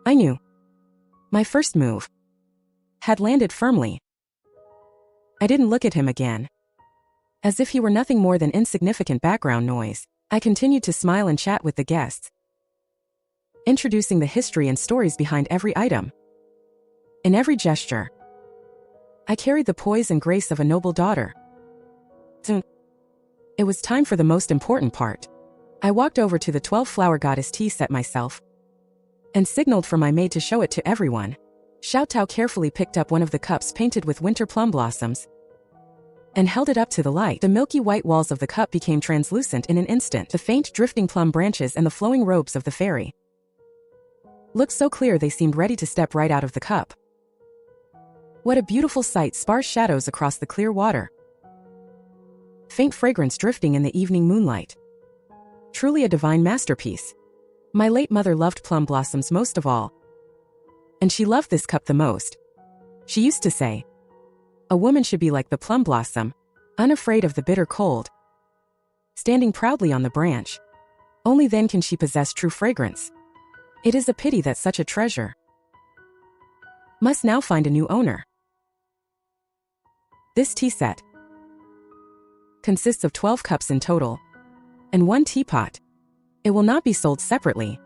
I knew my first move had landed firmly. I didn't look at him again. As if he were nothing more than insignificant background noise, I continued to smile and chat with the guests, introducing the history and stories behind every item. In every gesture, I carried the poise and grace of a noble daughter. Soon, it was time for the most important part. I walked over to the 12-flower goddess tea set myself and signaled for my maid to show it to everyone. Xiao Tao carefully picked up one of the cups painted with winter plum blossoms and held it up to the light. The milky white walls of the cup became translucent in an instant. The faint drifting plum branches and the flowing robes of the fairy looked so clear they seemed ready to step right out of the cup. What a beautiful sight! Sparse shadows across the clear water, faint fragrance drifting in the evening moonlight. Truly a divine masterpiece. My late mother loved plum blossoms most of all, and she loved this cup the most. She used to say, a woman should be like the plum blossom, unafraid of the bitter cold, standing proudly on the branch. Only then can she possess true fragrance. It is a pity that such a treasure must now find a new owner. This tea set consists of 12 cups in total and 1 teapot. It will not be sold separately.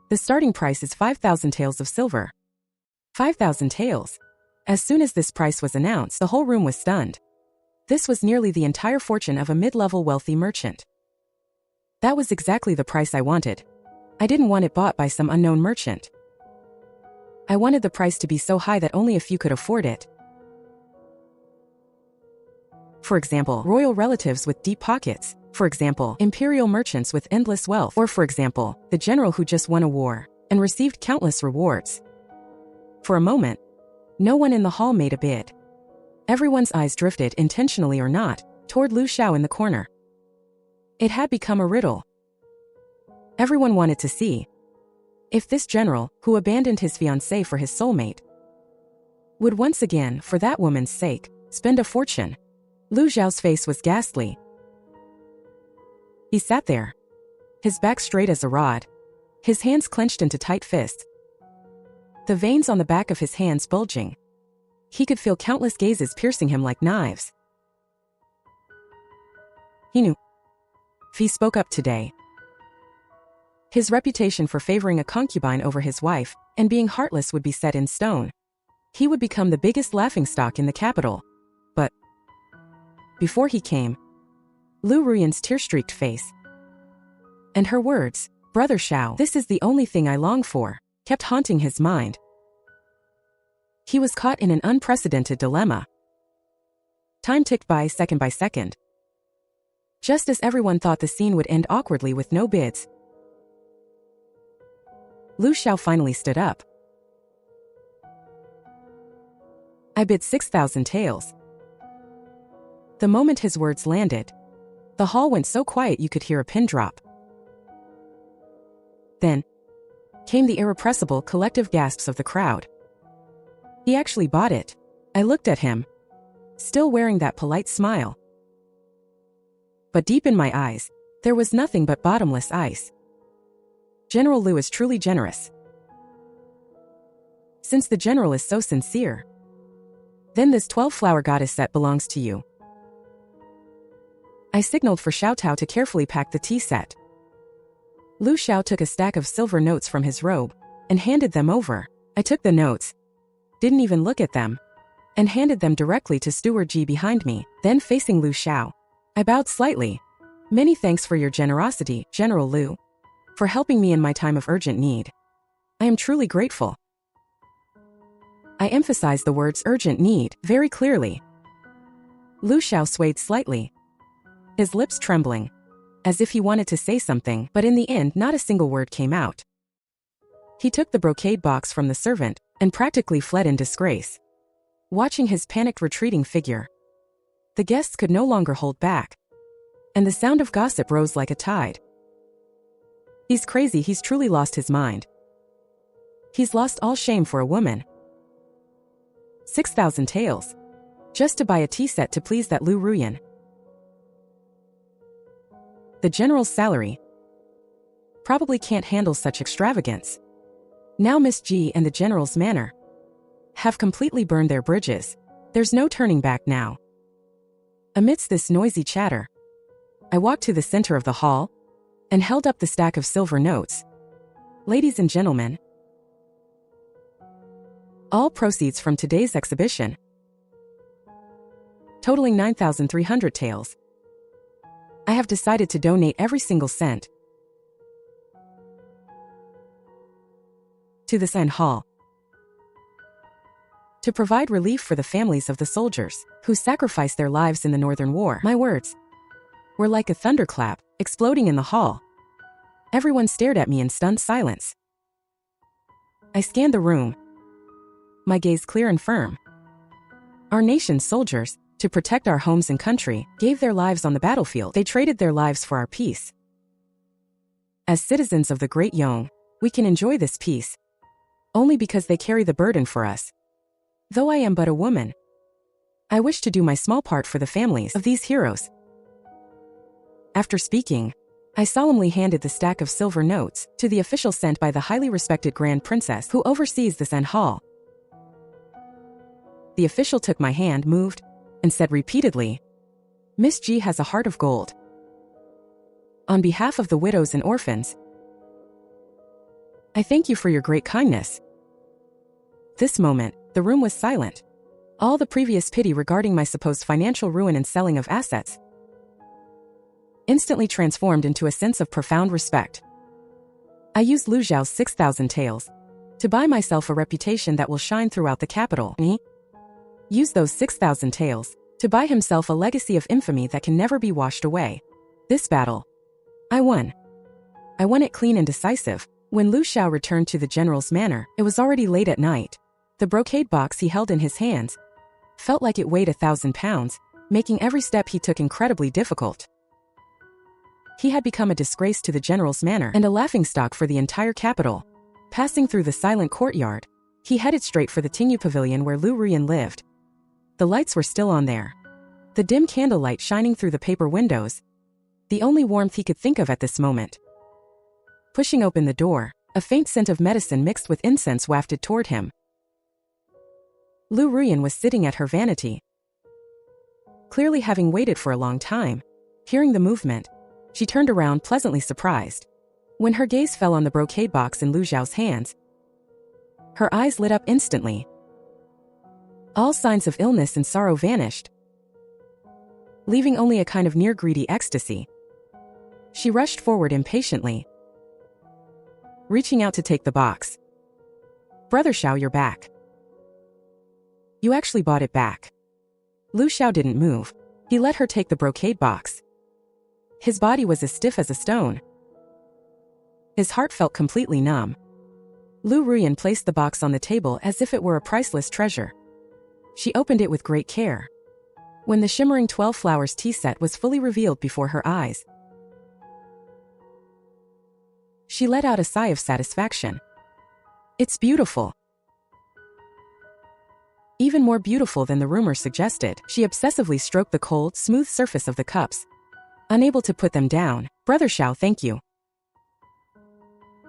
The starting price is 5,000 taels of silver. 5,000 taels. As soon as this price was announced, the whole room was stunned. This was nearly the entire fortune of a mid-level wealthy merchant. That was exactly the price I wanted. I didn't want it bought by some unknown merchant. I wanted the price to be so high that only a few could afford it. For example, royal relatives with deep pockets. For example, imperial merchants with endless wealth. Or for example, the general who just won a war and received countless rewards. For a moment, no one in the hall made a bid. Everyone's eyes drifted, intentionally or not, toward Lu Xiao in the corner. It had become a riddle. Everyone wanted to see if this general, who abandoned his fiancée for his soulmate, would once again, for that woman's sake, spend a fortune. Lu Xiao's face was ghastly. He sat there, his back straight as a rod, his hands clenched into tight fists, the veins on the back of his hands bulging. He could feel countless gazes piercing him like knives. He knew. If he spoke up today, his reputation for favoring a concubine over his wife and being heartless would be set in stone. He would become the biggest laughingstock in the capital. But before he came, Lu Ruyan's tear-streaked face and her words, "Brother Xiao, this is the only thing I long for," kept haunting his mind. He was caught in an unprecedented dilemma. Time ticked by second. Just as everyone thought the scene would end awkwardly with no bids, Lu Xiao finally stood up. "I bid 6,000 taels." The moment his words landed, the hall went so quiet you could hear a pin drop. Then came the irrepressible collective gasps of the crowd. He actually bought it. I looked at him, still wearing that polite smile. But deep in my eyes, there was nothing but bottomless ice. General Lu is truly generous. Since the general is so sincere, then this 12-flower goddess set belongs to you. I signaled for Xiao Tao to carefully pack the tea set. Lu Xiao took a stack of silver notes from his robe and handed them over. I took the notes, didn't even look at them, and handed them directly to Steward Ji behind me. Then facing Lu Xiao, I bowed slightly. "Many thanks for your generosity, General Lu, for helping me in my time of urgent need. I am truly grateful." I emphasized the words urgent need very clearly. Lu Xiao swayed slightly, his lips trembling, as if he wanted to say something, but in the end not a single word came out. He took the brocade box from the servant and practically fled in disgrace. Watching his panicked retreating figure, the guests could no longer hold back, and the sound of gossip rose like a tide. "He's crazy, he's truly lost his mind. He's lost all shame for a woman. 6,000 taels. Just to buy a tea set to please that Lu Ruyan. The general's salary probably can't handle such extravagance. Now Miss Ji and the general's manor have completely burned their bridges. There's no turning back now." Amidst this noisy chatter, I walked to the center of the hall and held up the stack of silver notes. "Ladies and gentlemen, all proceeds from today's exhibition, totaling 9,300 taels, I have decided to donate every single cent to the Sen Hall to provide relief for the families of the soldiers who sacrificed their lives in the Northern War." My words were like a thunderclap exploding in the hall. Everyone stared at me in stunned silence. I scanned the room, my gaze clear and firm. Our nation's soldiers, to protect our homes and country, gave their lives on the battlefield. They traded their lives for our peace. As citizens of the Great Yong, we can enjoy this peace only because they carry the burden for us. Though I am but a woman, I wish to do my small part for the families of these heroes. After speaking, I solemnly handed the stack of silver notes to the official sent by the highly respected Grand Princess who oversees the Sen Hall. The official took my hand, moved, and said repeatedly, "Miss Ji has a heart of gold. On behalf of the widows and orphans, I thank you for your great kindness." This moment, the room was silent. All the previous pity regarding my supposed financial ruin and selling of assets instantly transformed into a sense of profound respect. I used Lu Xiao's 6,000 taels to buy myself a reputation that will shine throughout the capital. He used those 6,000 taels to buy himself a legacy of infamy that can never be washed away. This battle, I won. I won it clean and decisive. When Lu Xiao returned to the general's manor, it was already late at night. The brocade box he held in his hands felt like it weighed 1,000 pounds, making every step he took incredibly difficult. He had become a disgrace to the general's manor and a laughingstock for the entire capital. Passing through the silent courtyard, he headed straight for the Tingyu Pavilion where Lu Ruyan lived. The lights were still on there, the dim candlelight shining through the paper windows, the only warmth he could think of at this moment. Pushing open the door, a faint scent of medicine mixed with incense wafted toward him. Lu Ruyan was sitting at her vanity. Clearly having waited for a long time, hearing the movement, she turned around pleasantly surprised. When her gaze fell on the brocade box in Lu Xiao's hands, her eyes lit up instantly. All signs of illness and sorrow vanished, leaving only a kind of near-greedy ecstasy. She rushed forward impatiently, reaching out to take the box. "Brother Xiao, you're back. You actually bought it back." Lu Xiao didn't move. He let her take the brocade box. His body was as stiff as a stone. His heart felt completely numb. Lu Ruyan placed the box on the table as if it were a priceless treasure. She opened it with great care. When the shimmering 12 flowers tea set was fully revealed before her eyes, she let out a sigh of satisfaction. "It's beautiful. Even more beautiful than the rumor suggested." She obsessively stroked the cold, smooth surface of the cups, unable to put them down. "Brother Xiao, thank you.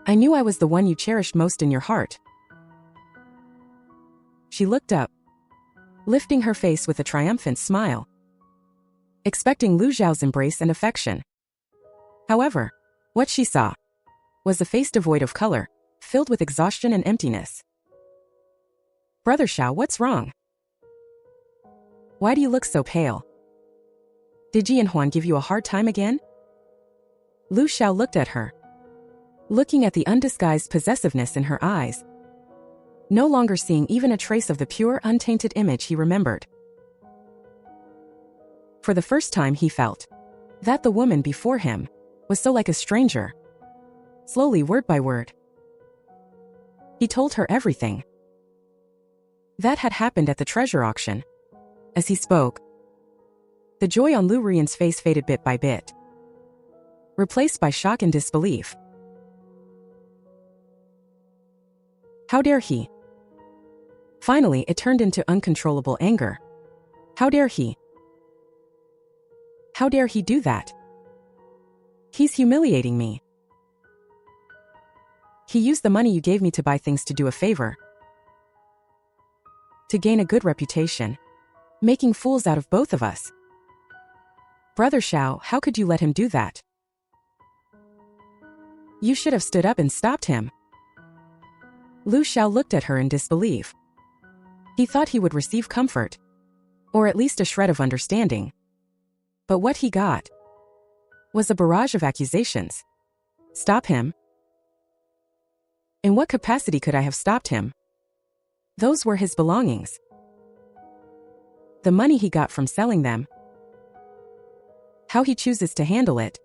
I knew I was the one you cherished most in your heart." She looked up, lifting her face with a triumphant smile, expecting Lu Xiao's embrace and affection. However, what she saw was a face devoid of color, filled with exhaustion and emptiness. "Brother Xiao, what's wrong? Why do you look so pale? Did Jianhuan give you a hard time again?" Lu Xiao looked at her, looking at the undisguised possessiveness in her eyes, no longer seeing even a trace of the pure, untainted image he remembered. For the first time he felt that the woman before him was so like a stranger. Slowly, word by word, he told her everything that had happened at the treasure auction. As he spoke, the joy on Lu Ruyan's face faded bit by bit, replaced by shock and disbelief. How dare he? Finally, it turned into uncontrollable anger. How dare he? How dare he do that? He's humiliating me. He used the money you gave me to buy things to do a favor, to gain a good reputation, making fools out of both of us. Brother Xiao, how could you let him do that? You should have stood up and stopped him. Lu Xiao looked at her in disbelief. He thought he would receive comfort, or at least a shred of understanding. But what he got was a barrage of accusations. Stop him? In what capacity could I have stopped him? Those were his belongings. The money he got from selling them. How he chooses to handle it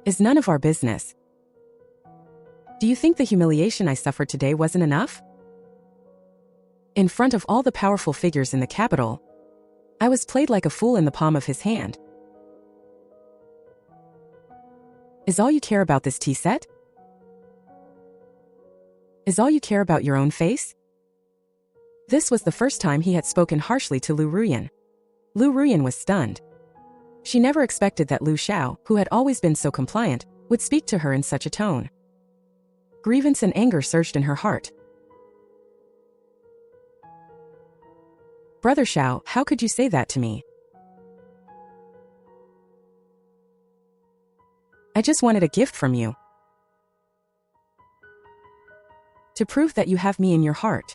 is none of our business. Do you think the humiliation I suffered today wasn't enough? In front of all the powerful figures in the capital, I was played like a fool in the palm of his hand. Is all you care about this tea set? Is all you care about your own face? This was the first time he had spoken harshly to Lu Ruyan. Lu Ruyan was stunned. She never expected that Lu Xiao, who had always been so compliant, would speak to her in such a tone. Grievance and anger surged in her heart. Brother Xiao, how could you say that to me? I just wanted a gift from you, to prove that you have me in your heart.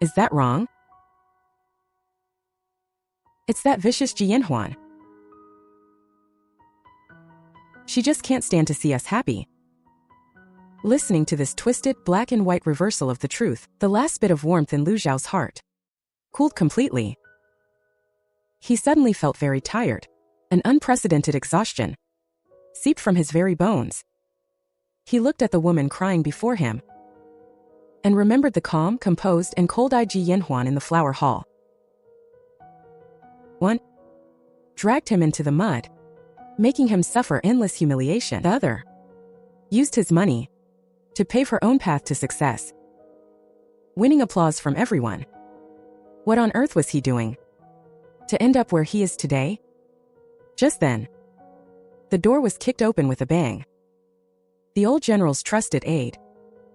Is that wrong? It's that vicious Jianhuan. She just can't stand to see us happy. Listening to this twisted, black and white reversal of the truth, the last bit of warmth in Lu Xiao's heart cooled completely. He suddenly felt very tired. An unprecedented exhaustion seeped from his very bones. He looked at the woman crying before him and remembered the calm, composed, and cold-eyed Ji Yanhuan in the flower hall. One dragged him into the mud, making him suffer endless humiliation. The other used his money to pave her own path to success, winning applause from everyone. What on earth was he doing? to end up where he is today? Just then, the door was kicked open with a bang. The old general's trusted aide,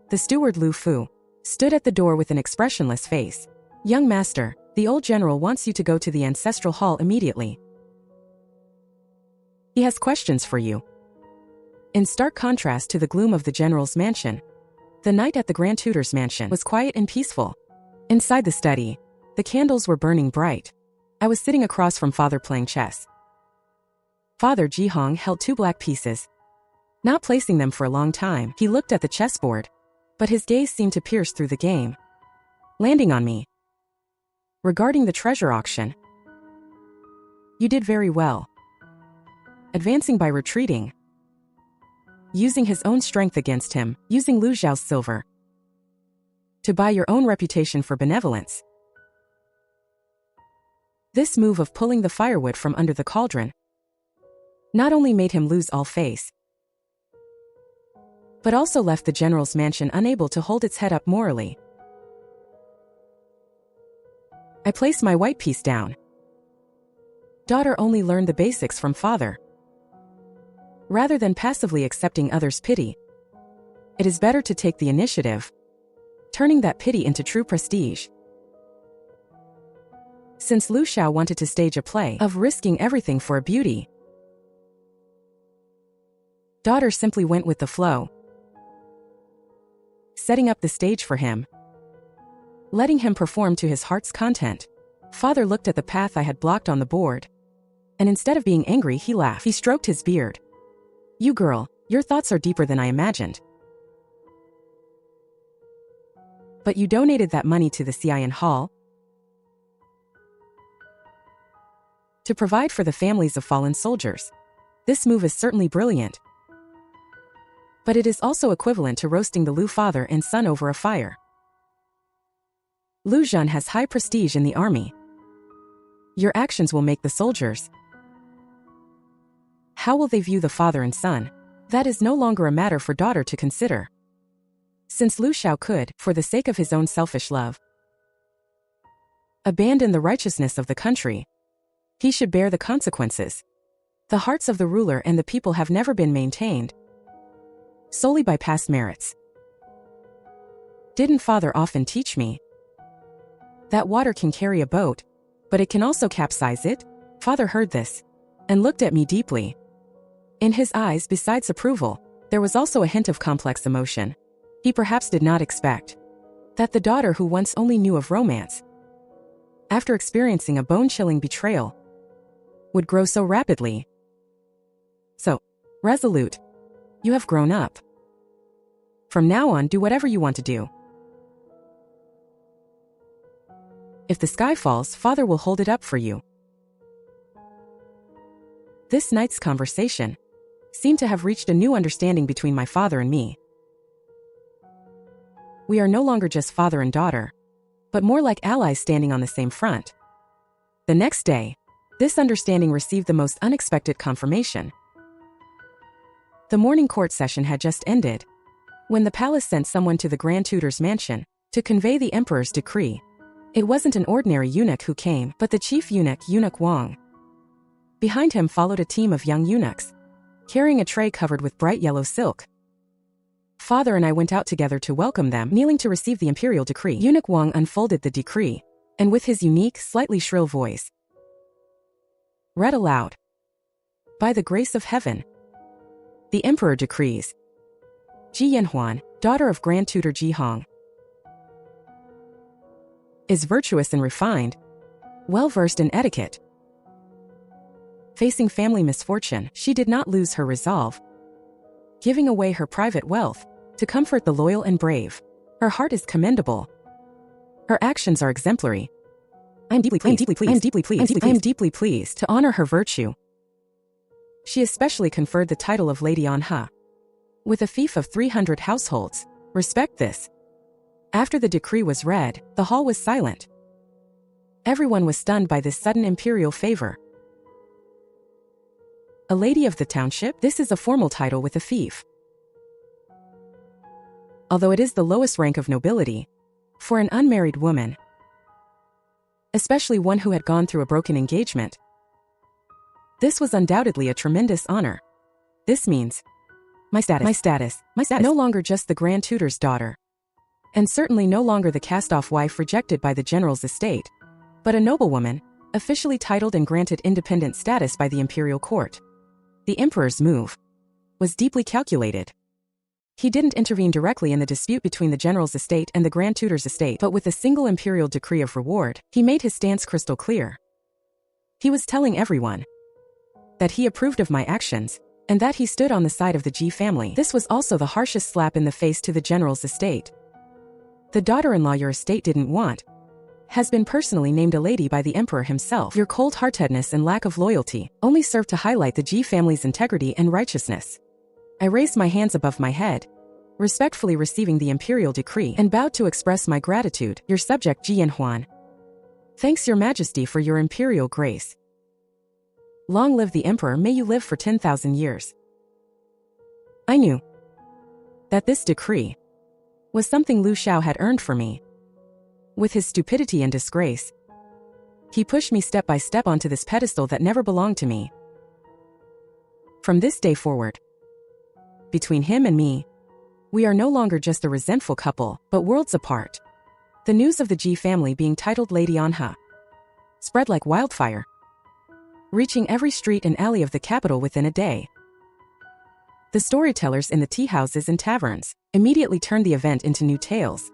the steward Lu Fu, stood at the door with an expressionless face. Young master, the old general wants you to go to the ancestral hall immediately. He has questions for you. In stark contrast to the gloom of the general's mansion, the night at the Grand Tutor's mansion was quiet and peaceful. Inside the study, the candles were burning bright. I was sitting across from father playing chess. Father Jihong held 2 black pieces. Not placing them for a long time, he looked at the chessboard, but his gaze seemed to pierce through the game, landing on me. Regarding the treasure auction, you did very well. Advancing by retreating, using his own strength against him, using Lu Xiao's silver to buy your own reputation for benevolence. This move of pulling the firewood from under the cauldron not only made him lose all face, but also left the general's mansion unable to hold its head up morally. I placed my white piece down. Daughter only learned the basics from father. Rather than passively accepting others' pity, it is better to take the initiative, turning that pity into true prestige. Since Lu Xiao wanted to stage a play of risking everything for a beauty, daughter simply went with the flow, setting up the stage for him, letting him perform to his heart's content. Father looked at the path I had blocked on the board, and instead of being angry, he laughed. He stroked his beard. You girl, your thoughts are deeper than I imagined. But you donated that money to the Xiayan Hall to provide for the families of fallen soldiers. This move is certainly brilliant, but it is also equivalent to roasting the Lu father and son over a fire. Lu Zhan has high prestige in the army. Your actions will make the soldiers. How will they view the father and son? That is no longer a matter for daughter to consider. Since Lu Xiao could, for the sake of his own selfish love, abandon the righteousness of the country, he should bear the consequences. The hearts of the ruler and the people have never been maintained solely by past merits. Didn't father often teach me that water can carry a boat, but it can also capsize it? Father heard this and looked at me deeply. In his eyes, besides approval, there was also a hint of complex emotion. He perhaps did not expect that the daughter who once only knew of romance, after experiencing a bone-chilling betrayal, would grow so rapidly. So resolute. You have grown up. From now on, do whatever you want to do. If the sky falls, father will hold it up for you. This night's conversation seemed to have reached a new understanding between my father and me. We are no longer just father and daughter, but more like allies standing on the same front. The next day, this understanding received the most unexpected confirmation. The morning court session had just ended, when the palace sent someone to the Grand Tutor's mansion to convey the emperor's decree. It wasn't an ordinary eunuch who came, but the chief eunuch, Eunuch Wang. Behind him followed a team of young eunuchs, carrying a tray covered with bright yellow silk. Father and I went out together to welcome them, kneeling to receive the imperial decree. Eunuch Wang unfolded the decree, and with his unique, slightly shrill voice, read aloud. By the grace of heaven, the emperor decrees, Ji Yanhuan, daughter of Grand Tutor Jihong, is virtuous and refined, well-versed in etiquette. Facing family misfortune, she did not lose her resolve, giving away her private wealth to comfort the loyal and brave. Her heart is commendable. Her actions are exemplary. I am deeply pleased to honor her virtue. She especially conferred the title of Lady on Ha, with a fief of 300 households. Respect this. After the decree was read, the hall was silent. Everyone was stunned by this sudden imperial favor. A lady of the township? This is a formal title with a fief. Although it is the lowest rank of nobility for an unmarried woman, especially one who had gone through a broken engagement. This was undoubtedly a tremendous honor. This means my status, no longer just the Grand Tutor's daughter, and certainly no longer the cast-off wife rejected by the general's estate, but a noblewoman, officially titled and granted independent status by the imperial court. The emperor's move was deeply calculated. He didn't intervene directly in the dispute between the general's estate and the Grand Tutor's estate, but with a single imperial decree of reward, he made his stance crystal clear. He was telling everyone that he approved of my actions, and that he stood on the side of the Ji family. This was also the harshest slap in the face to the general's estate. The daughter-in-law your estate didn't want has been personally named a lady by the emperor himself. Your cold-heartedness and lack of loyalty only served to highlight the Ji family's integrity and righteousness. I raised my hands above my head, respectfully receiving the imperial decree, and bowed to express my gratitude. Your subject Ji Yanhuan. Thanks your majesty for your imperial grace. Long live the emperor, may you live for 10,000 years. I knew that this decree was something Lu Xiao had earned for me. With his stupidity and disgrace, he pushed me step by step onto this pedestal that never belonged to me. From this day forward, between him and me, we are no longer just a resentful couple, but worlds apart. The news of the Ji family being titled Lady Anha spread like wildfire, reaching every street and alley of the capital within a day. The storytellers in the tea houses and taverns immediately turned the event into new tales.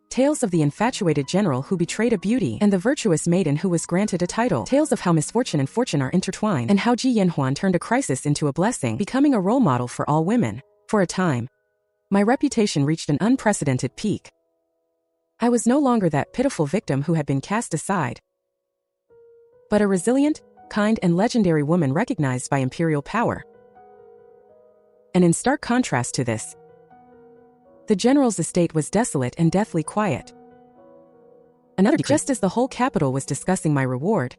Tales of the infatuated general who betrayed a beauty and the virtuous maiden who was granted a title. Tales of how misfortune and fortune are intertwined and how Ji Yanhuan turned a crisis into a blessing, becoming a role model for all women. For a time, my reputation reached an unprecedented peak. I was no longer that pitiful victim who had been cast aside, but a resilient, kind, and legendary woman recognized by imperial power. And in stark contrast to this, the general's estate was desolate and deathly quiet. Just as the whole capital was discussing my reward,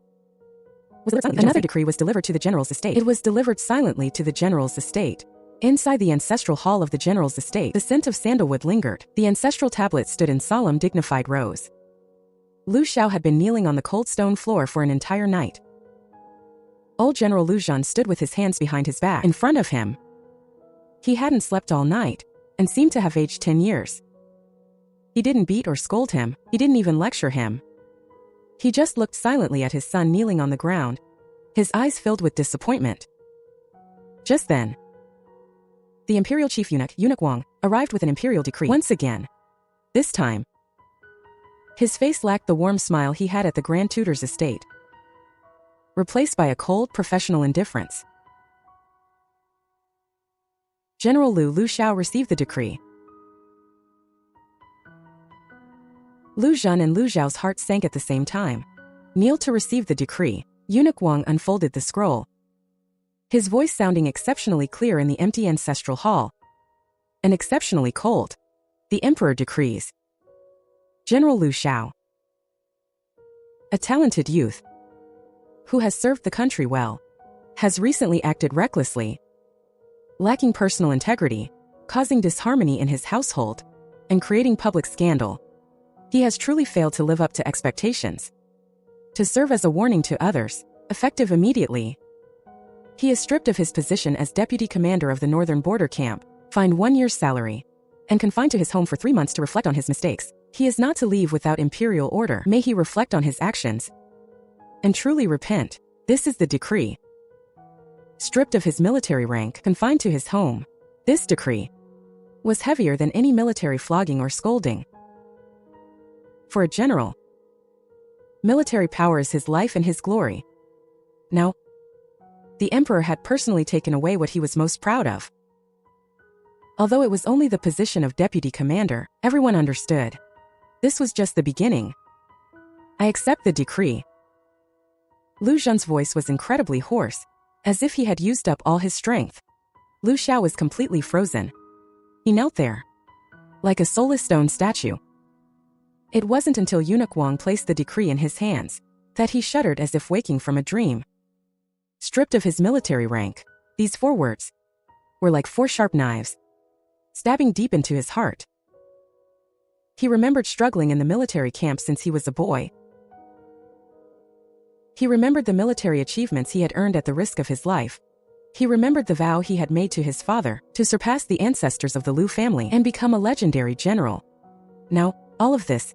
another decree was delivered to the general's estate. It was delivered silently to the general's estate. Inside the ancestral hall of the general's estate, the scent of sandalwood lingered. The ancestral tablet stood in solemn, dignified rows. Lu Xiao had been kneeling on the cold stone floor for an entire night. Old General Lu Xiao stood with his hands behind his back. In front of him, he hadn't slept all night, and seemed to have aged 10 years. He didn't beat or scold him, he didn't even lecture him. He just looked silently at his son kneeling on the ground, his eyes filled with disappointment. Just then, the imperial chief eunuch Wang, arrived with an imperial decree. Once again, this time, his face lacked the warm smile he had at the Grand Tutor's estate, replaced by a cold, professional indifference. General Lu Xiao received the decree. Lu Zhan and Lu Xiao's hearts sank at the same time. Kneeled to receive the decree. Eunuch Wang unfolded the scroll, his voice sounding exceptionally clear in the empty ancestral hall, and exceptionally cold. The emperor decrees. General Lu Xiao, a talented youth who has served the country well, has recently acted recklessly, lacking personal integrity, causing disharmony in his household, and creating public scandal. He has truly failed to live up to expectations. To serve as a warning to others, effective immediately, he is stripped of his position as deputy commander of the northern border camp, fined 1 year's salary, and confined to his home for 3 months to reflect on his mistakes. He is not to leave without imperial order. May he reflect on his actions and truly repent. This is the decree. Stripped of his military rank, confined to his home. This decree was heavier than any military flogging or scolding. For a general, military power is his life and his glory. Now, the emperor had personally taken away what he was most proud of. Although it was only the position of deputy commander, everyone understood. This was just the beginning. I accept the decree. Lu Zhan's voice was incredibly hoarse, as if he had used up all his strength. Lu Xiao was completely frozen. He knelt there, like a soulless stone statue. It wasn't until Eunuch Wang placed the decree in his hands that he shuddered as if waking from a dream. Stripped of his military rank, these 4 words were like 4 sharp knives, stabbing deep into his heart. He remembered struggling in the military camp since he was a boy, He remembered the military achievements he had earned at the risk of his life. He remembered the vow he had made to his father to surpass the ancestors of the Lu family and become a legendary general. Now, all of this,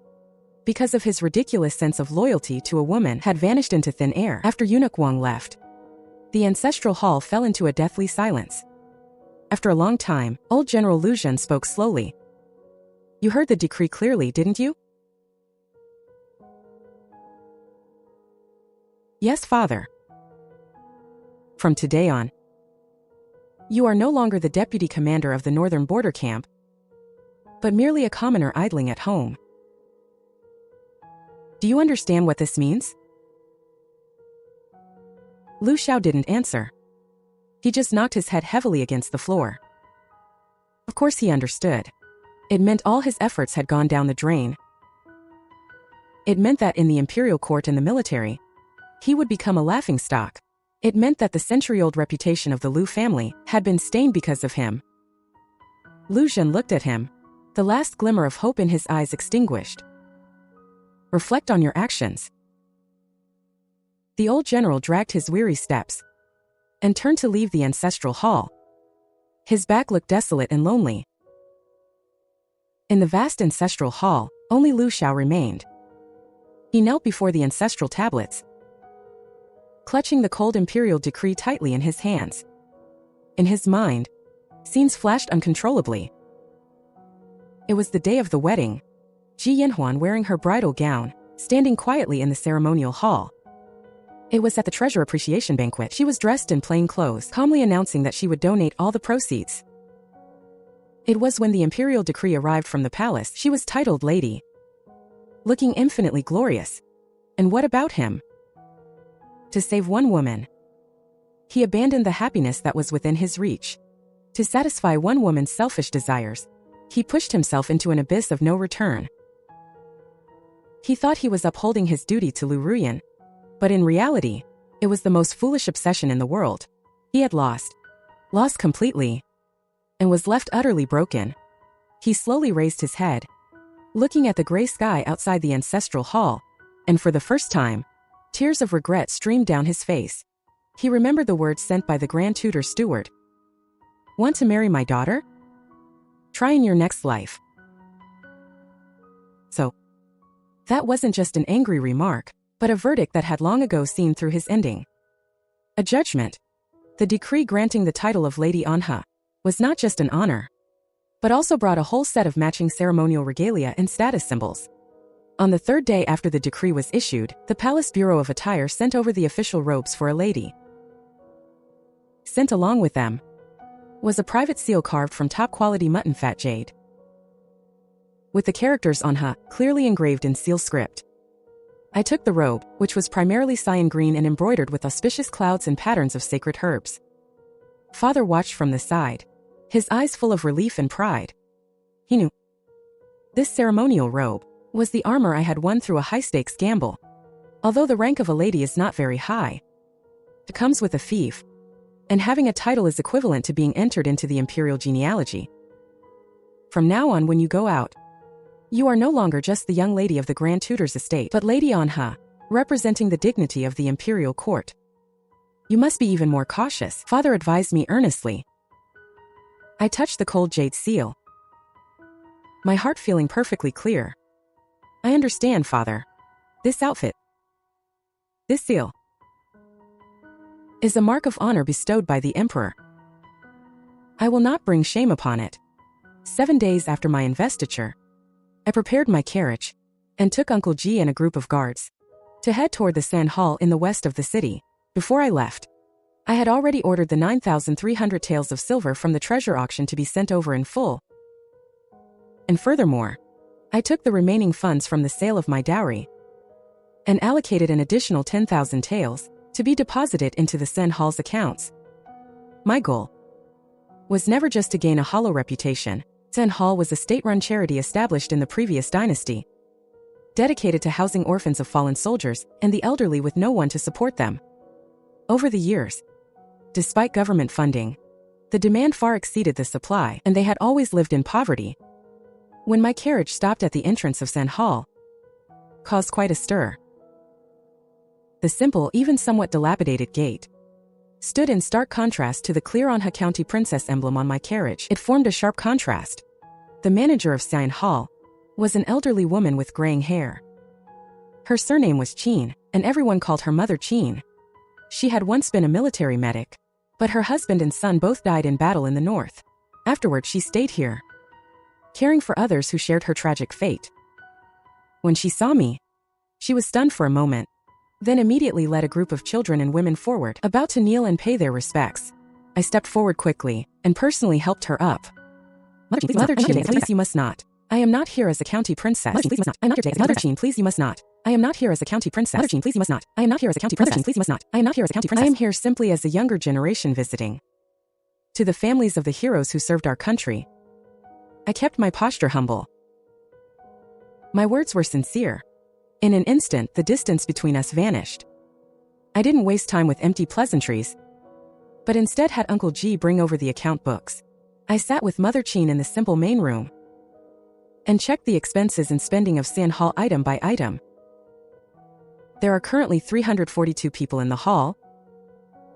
because of his ridiculous sense of loyalty to a woman, had vanished into thin air after Eunuch Wang left. The ancestral hall fell into a deathly silence. After a long time, old General Lu Xiao spoke slowly. "You heard the decree clearly, didn't you?" "Yes, father. From today on, you are no longer the deputy commander of the northern border camp, but merely a commoner idling at home. Do you understand what this means?" Lu Xiao didn't answer. He just knocked his head heavily against the floor. Of course he understood. It meant all his efforts had gone down the drain. It meant that in the imperial court and the military, he would become a laughingstock. It meant that the century-old reputation of the Lu family had been stained because of him. Lu Xiao looked at him, the last glimmer of hope in his eyes extinguished. "Reflect on your actions." The old general dragged his weary steps and turned to leave the ancestral hall. His back looked desolate and lonely. In the vast ancestral hall, only Lu Xiao remained. He knelt before the ancestral tablets, clutching the cold imperial decree tightly in his hands. In his mind, scenes flashed uncontrollably. It was the day of the wedding. Ji Yanhuan wearing her bridal gown, standing quietly in the ceremonial hall. It was at the treasure appreciation banquet. She was dressed in plain clothes, calmly announcing that she would donate all the proceeds. It was when the imperial decree arrived from the palace. She was titled Lady, looking infinitely glorious. And what about him? To save one woman, he abandoned the happiness that was within his reach. To satisfy one woman's selfish desires, he pushed himself into an abyss of no return. He thought he was upholding his duty to Lu Ruyan, but in reality, it was the most foolish obsession in the world. He had lost completely, and was left utterly broken. He slowly raised his head, looking at the gray sky outside the ancestral hall, and for the first time, tears of regret streamed down his face. He remembered the words sent by the Grand Tutor steward. "Want to marry my daughter? Try in your next life." So, that wasn't just an angry remark, but a verdict that had long ago seen through his ending. A judgment. The decree granting the title of Lady Anha was not just an honor, but also brought a whole set of matching ceremonial regalia and status symbols. On the third day after the decree was issued, the Palace Bureau of Attire sent over the official robes for a lady. Sent along with them was a private seal carved from top-quality mutton fat jade, with the characters Anha clearly engraved in seal script. I took the robe, which was primarily cyan green and embroidered with auspicious clouds and patterns of sacred herbs. Father watched from the side, his eyes full of relief and pride. He knew this ceremonial robe was the armor I had won through a high-stakes gamble. Although the rank of a lady is not very high, it comes with a fief, and having a title is equivalent to being entered into the imperial genealogy. From now on, when you go out, you are no longer just the young lady of the Grand Tutor's estate, but Lady Anha, representing the dignity of the imperial court. You must be even more cautious, Father advised me earnestly. I touched the cold jade seal, my heart feeling perfectly clear. I understand, Father. This outfit, this seal, is a mark of honor bestowed by the Emperor. I will not bring shame upon it. 7 days after my investiture, I prepared my carriage and took Uncle Ji and a group of guards to head toward the Sand Hall in the west of the city. Before I left, I had already ordered the 9,300 taels of silver from the treasure auction to be sent over in full. And furthermore, I took the remaining funds from the sale of my dowry and allocated an additional 10,000 taels to be deposited into the Sand Hall's accounts. My goal was never just to gain a hollow reputation. Sand Hall was a state-run charity established in the previous dynasty, dedicated to housing orphans of fallen soldiers and the elderly with no one to support them. Over the years, despite government funding, the demand far exceeded the supply, and they had always lived in poverty. When my carriage stopped at the entrance of Sand Hall, caused quite a stir. The simple, even somewhat dilapidated gate stood in stark contrast to the clear Anha County Princess emblem on my carriage. It formed a sharp contrast. The manager of Xian Hall was an elderly woman with graying hair. Her surname was Qin, and everyone called her Mother Qin. She had once been a military medic, but her husband and son both died in battle in the north. Afterward, she stayed here, caring for others who shared her tragic fate. When she saw me, she was stunned for a moment, then immediately led a group of children and women forward, about to kneel and pay their respects. I stepped forward quickly and personally helped her up. Mother Qin, please, you must not. I am not here as a county princess. Mother Qin, please, you must not. I am not here as a county princess. Mother Qin, please, you must not. I am not here as a county princess. Please, you must not. I am not here as a county princess. I am here simply as a younger generation visiting. To the families of the heroes who served our country, I kept my posture humble. My words were sincere. In an instant, the distance between us vanished. I didn't waste time with empty pleasantries, but instead had Uncle G bring over the account books. I sat with Mother Qin in the simple main room and checked the expenses and spending of Xian Hall item by item. There are currently 342 people in the hall,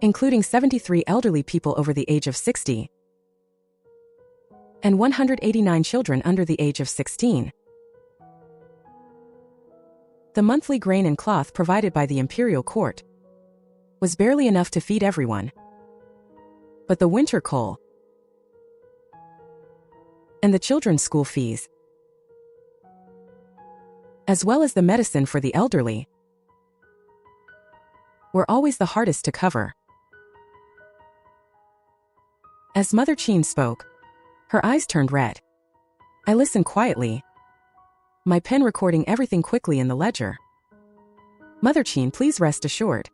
including 73 elderly people over the age of 60 and 189 children under the age of 16. The monthly grain and cloth provided by the imperial court was barely enough to feed everyone. But the winter coal and the children's school fees, as well as the medicine for the elderly, were always the hardest to cover. As Mother Qin spoke, her eyes turned red. I listened quietly, my pen recording everything quickly in the ledger. Mother Qin, please rest assured.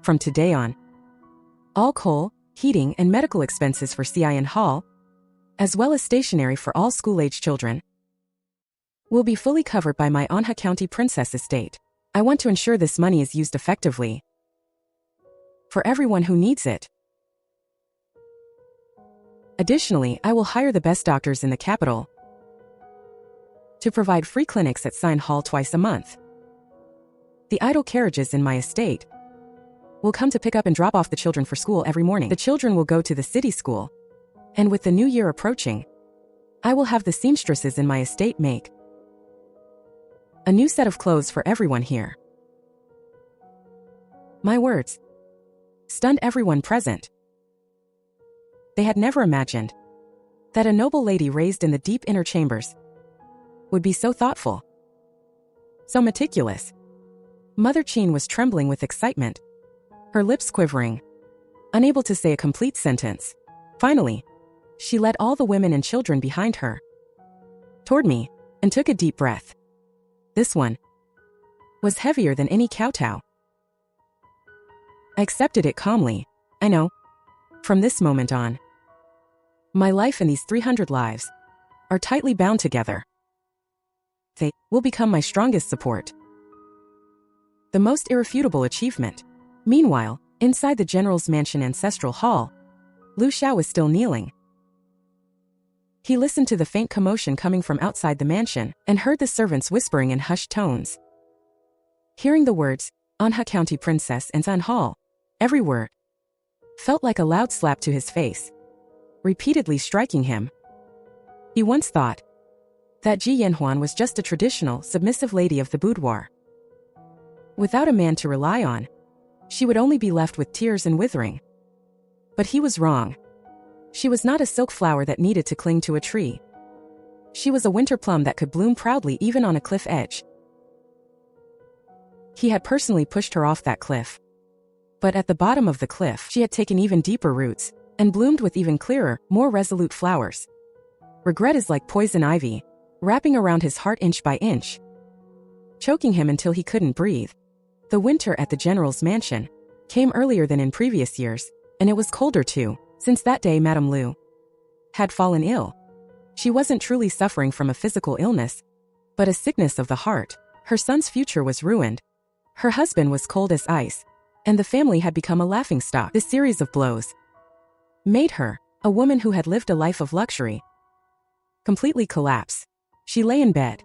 From today on, all coal, heating, and medical expenses for Xian Hall, as well as stationery for all school-age children, will be fully covered by my Anha County Princess estate. I want to ensure this money is used effectively for everyone who needs it. Additionally, I will hire the best doctors in the capital to provide free clinics at Xian Hall twice a month. The idle carriages in my estate will come to pick up and drop off the children for school every morning. The children will go to the city school, and with the new year approaching, I will have the seamstresses in my estate make a new set of clothes for everyone here. My words stunned everyone present. They had never imagined that a noble lady raised in the deep inner chambers would be so thoughtful, so meticulous. Mother Qin was trembling with excitement, her lips quivering, unable to say a complete sentence. Finally, she led all the women and children behind her toward me and took a deep breath. This one was heavier than any kowtow. I accepted it calmly. I know, from this moment on, my life and these 300 lives are tightly bound together. They will become my strongest support, the most irrefutable achievement. Meanwhile, inside the General's Mansion Ancestral Hall, Lu Xiao was still kneeling. He listened to the faint commotion coming from outside the mansion and heard the servants whispering in hushed tones. Hearing the words, Anha County Princess and Xian Hall, every word felt like a loud slap to his face, repeatedly striking him. He once thought that Ji Yanhuan was just a traditional, submissive lady of the boudoir. Without a man to rely on, she would only be left with tears and withering. But he was wrong. She was not a silk flower that needed to cling to a tree. She was a winter plum that could bloom proudly even on a cliff edge. He had personally pushed her off that cliff. But at the bottom of the cliff, she had taken even deeper roots and bloomed with even clearer, more resolute flowers. Regret is like poison ivy, wrapping around his heart inch by inch, choking him until he couldn't breathe. The winter at the General's Mansion came earlier than in previous years, and it was colder too. Since that day Madame Lu had fallen ill. She wasn't truly suffering from a physical illness, but a sickness of the heart. Her son's future was ruined. Her husband was cold as ice, and the family had become a laughingstock. This series of blows made her, a woman who had lived a life of luxury, completely collapse. She lay in bed,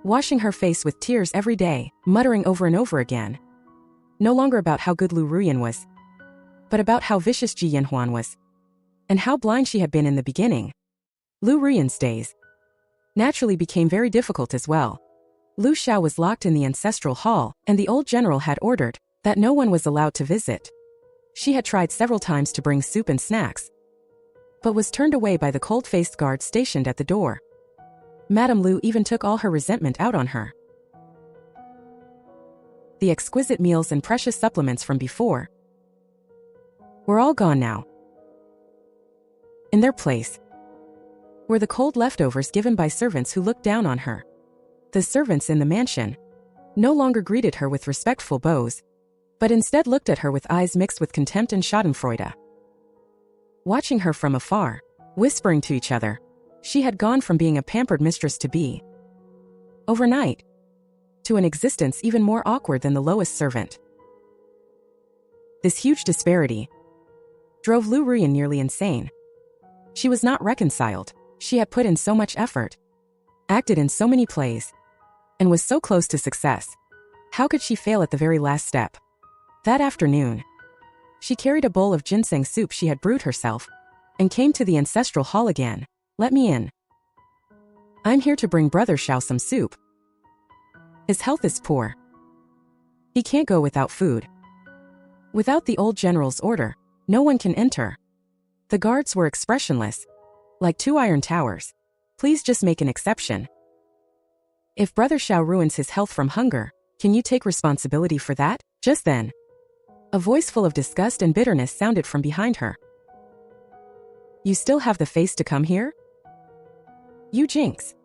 washing her face with tears every day, muttering over and over again, No longer about how good Lu Ruyan was, but about how vicious Ji Yanhuan was, and how blind she had been in the beginning. Lu Ruyan's days naturally became very difficult as well. Lu Xiao was locked in the ancestral hall, and the old general had ordered that no one was allowed to visit. She had tried several times to bring soup and snacks, but was turned away by the cold-faced guard stationed at the door. Madame Lu even took all her resentment out on her. The exquisite meals and precious supplements from before were all gone now. In their place were the cold leftovers given by servants who looked down on her. The servants in the mansion no longer greeted her with respectful bows, but instead looked at her with eyes mixed with contempt and schadenfreude. Watching her from afar, whispering to each other, she had gone from being a pampered mistress to be, overnight, to an existence even more awkward than the lowest servant. This huge disparity drove Lu Ruyan nearly insane. She was not reconciled. She had put in so much effort, acted in so many plays, and was so close to success. How could she fail at the very last step? That afternoon, she carried a bowl of ginseng soup she had brewed herself and came to the ancestral hall again. "Let me in. I'm here to bring Brother Xiao some soup. His health is poor. He can't go without food." Without the old general's order, no one can enter. The guards were expressionless, like two iron towers. "Please just make an exception. If Brother Xiao ruins his health from hunger, can you take responsibility for that?" Just then, a voice full of disgust and bitterness sounded from behind her. "You still have the face to come here? You jinx.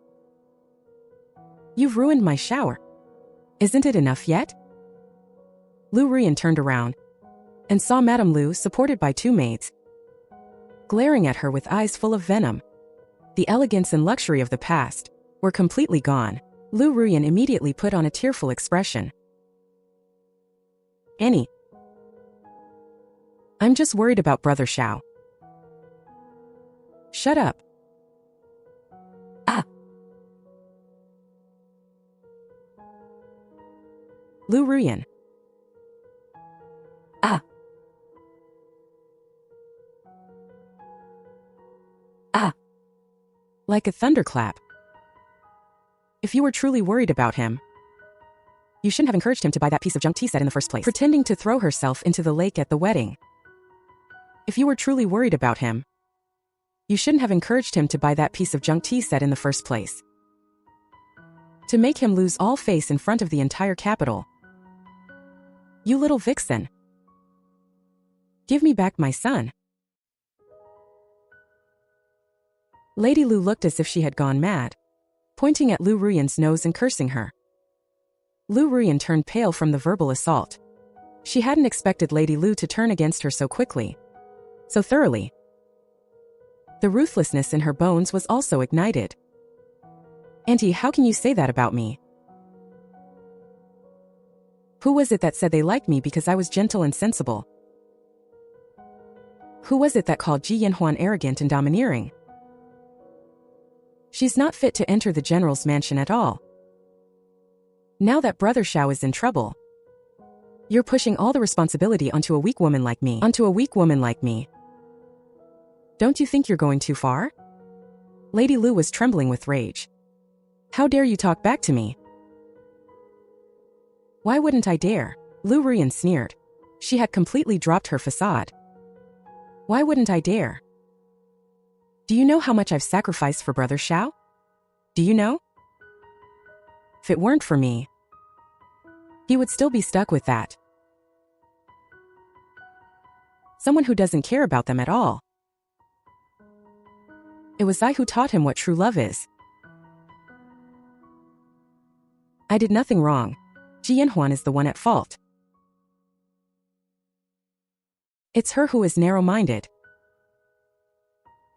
You've ruined my shower. Isn't it enough yet?" Lu Ruyan turned around and saw Madame Lu supported by two maids, glaring at her with eyes full of venom. The elegance and luxury of the past were completely gone. Lu Ruyan immediately put on a tearful expression. "Annie, I'm just worried about Brother Xiao." "Shut up." "Ah." Lu Ruyan. "Ah." "Ah." Like a thunderclap. "If you were truly worried about him, you shouldn't have encouraged him to buy that piece of junk tea set in the first place." Pretending to throw herself into the lake at the wedding. "If you were truly worried about him, you shouldn't have encouraged him to buy that piece of junk tea set in the first place. To make him lose all face in front of the entire capital. You little vixen. Give me back my son." Lady Lu looked as if she had gone mad, pointing at Lu Ruyan's nose and cursing her. Lu Ruyan turned pale from the verbal assault. She hadn't expected Lady Lu to turn against her so quickly, so thoroughly. The ruthlessness in her bones was also ignited. "Auntie, how can you say that about me? Who was it that said they liked me because I was gentle and sensible? Who was it that called Ji Yanhuan arrogant and domineering? She's not fit to enter the general's mansion at all. Now that Brother Xiao is in trouble, you're pushing all the responsibility onto a weak woman like me. Don't you think you're going too far?" Lady Lu was trembling with rage. "How dare you talk back to me?" "Why wouldn't I dare?" Lu Ruyan sneered. She had completely dropped her facade. "Why wouldn't I dare? Do you know how much I've sacrificed for Brother Xiao? Do you know? If it weren't for me, he would still be stuck with that. Someone who doesn't care about them at all. It was I who taught him what true love is. I did nothing wrong. Ji Yanhuan is the one at fault. It's her who is narrow-minded.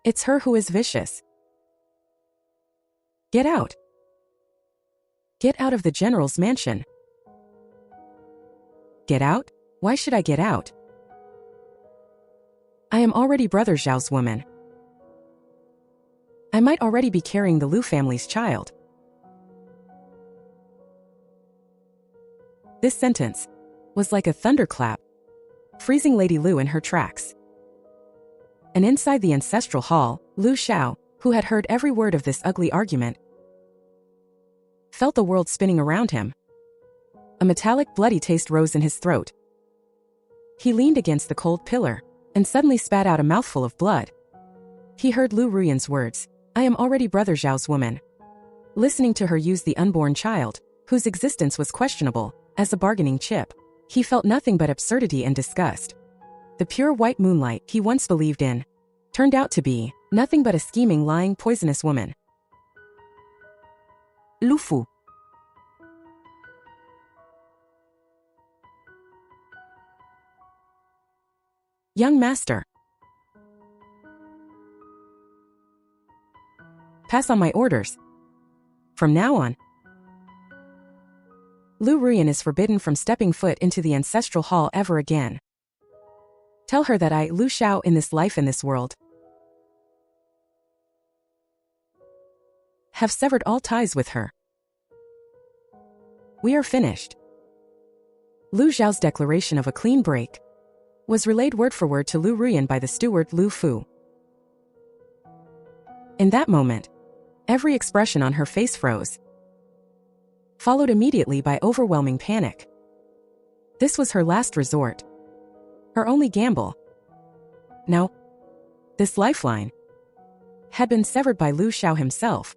It's her who is vicious. Get out. Get out of the general's mansion." "Get out? Why should I get out? I am already Brother Xiao's woman. I might already be carrying the Lu family's child." This sentence was like a thunderclap, freezing Lady Lu in her tracks. And inside the ancestral hall, Lu Xiao, who had heard every word of this ugly argument, felt the world spinning around him. A metallic, bloody taste rose in his throat. He leaned against the cold pillar and suddenly spat out a mouthful of blood. He heard Lu Ruyan's words, "I am already Brother Zhao's woman." Listening to her use the unborn child, whose existence was questionable, as a bargaining chip, he felt nothing but absurdity and disgust. The pure white moonlight he once believed in turned out to be nothing but a scheming, lying, poisonous woman. Lu Fu. Young master. Pass on my orders. From now on, Lu Ruyan is forbidden from stepping foot into the ancestral hall ever again. Tell her that I, Lu Xiao, in this life and this world, have severed all ties with her. We are finished. Lu Xiao's declaration of a clean break was relayed word for word to Lu Ruyan by the steward Lu Fu. In that moment, every expression on her face froze, followed immediately by overwhelming panic. This was her last resort, her only gamble. Now, this lifeline had been severed by Lu Xiao himself.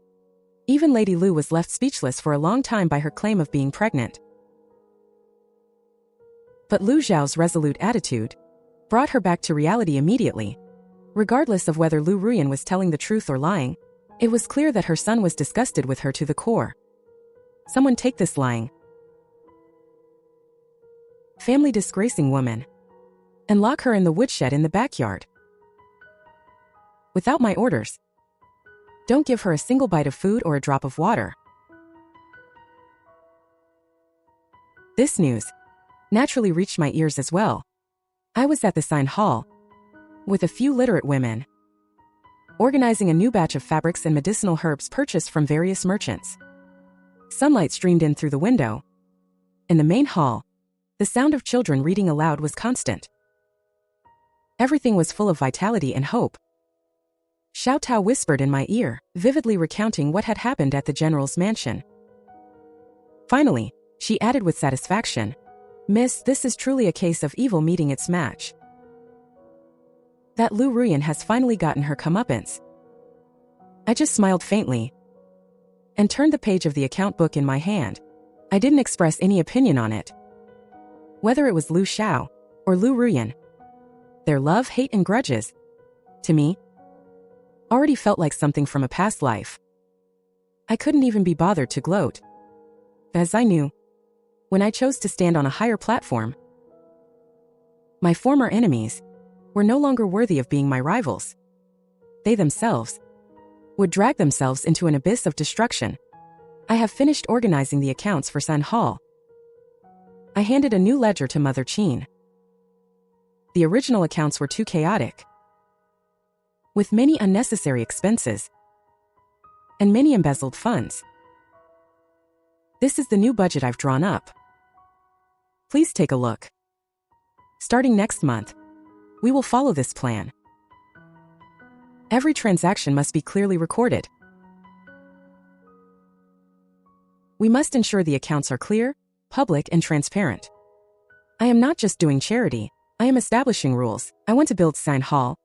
Even Lady Lu was left speechless for a long time by her claim of being pregnant. But Lu Xiao's resolute attitude brought her back to reality immediately. Regardless of whether Lu Ruyan was telling the truth or lying, it was clear that her son was disgusted with her to the core. Someone take this lying, family-disgracing woman and lock her in the woodshed in the backyard. Without my orders. Don't give her a single bite of food or a drop of water. This news naturally reached my ears as well. I was at the sign hall with a few literate women, organizing a new batch of fabrics and medicinal herbs purchased from various merchants. Sunlight streamed in through the window. In the main hall, the sound of children reading aloud was constant. Everything was full of vitality and hope. Xiao Tao whispered in my ear, vividly recounting what had happened at the general's mansion. Finally, she added with satisfaction, "Miss, this is truly a case of evil meeting its match. That Lu Ruyan has finally gotten her comeuppance." I just smiled faintly and turned the page of the account book in my hand. I didn't express any opinion on it. Whether it was Lu Xiao or Lu Ruyan, their love, hate, and grudges, to me, already felt like something from a past life. I couldn't even be bothered to gloat, as I knew, when I chose to stand on a higher platform, my former enemies were no longer worthy of being my rivals. They themselves would drag themselves into an abyss of destruction. I have finished organizing the accounts for San Hall. I handed a new ledger to Mother Qin. The original accounts were too chaotic, with many unnecessary expenses and many embezzled funds. This is the new budget I've drawn up. Please take a look. Starting next month, we will follow this plan. Every transaction must be clearly recorded. We must ensure the accounts are clear, public, and transparent. I am not just doing charity, I am establishing rules. I want to build Sign Hall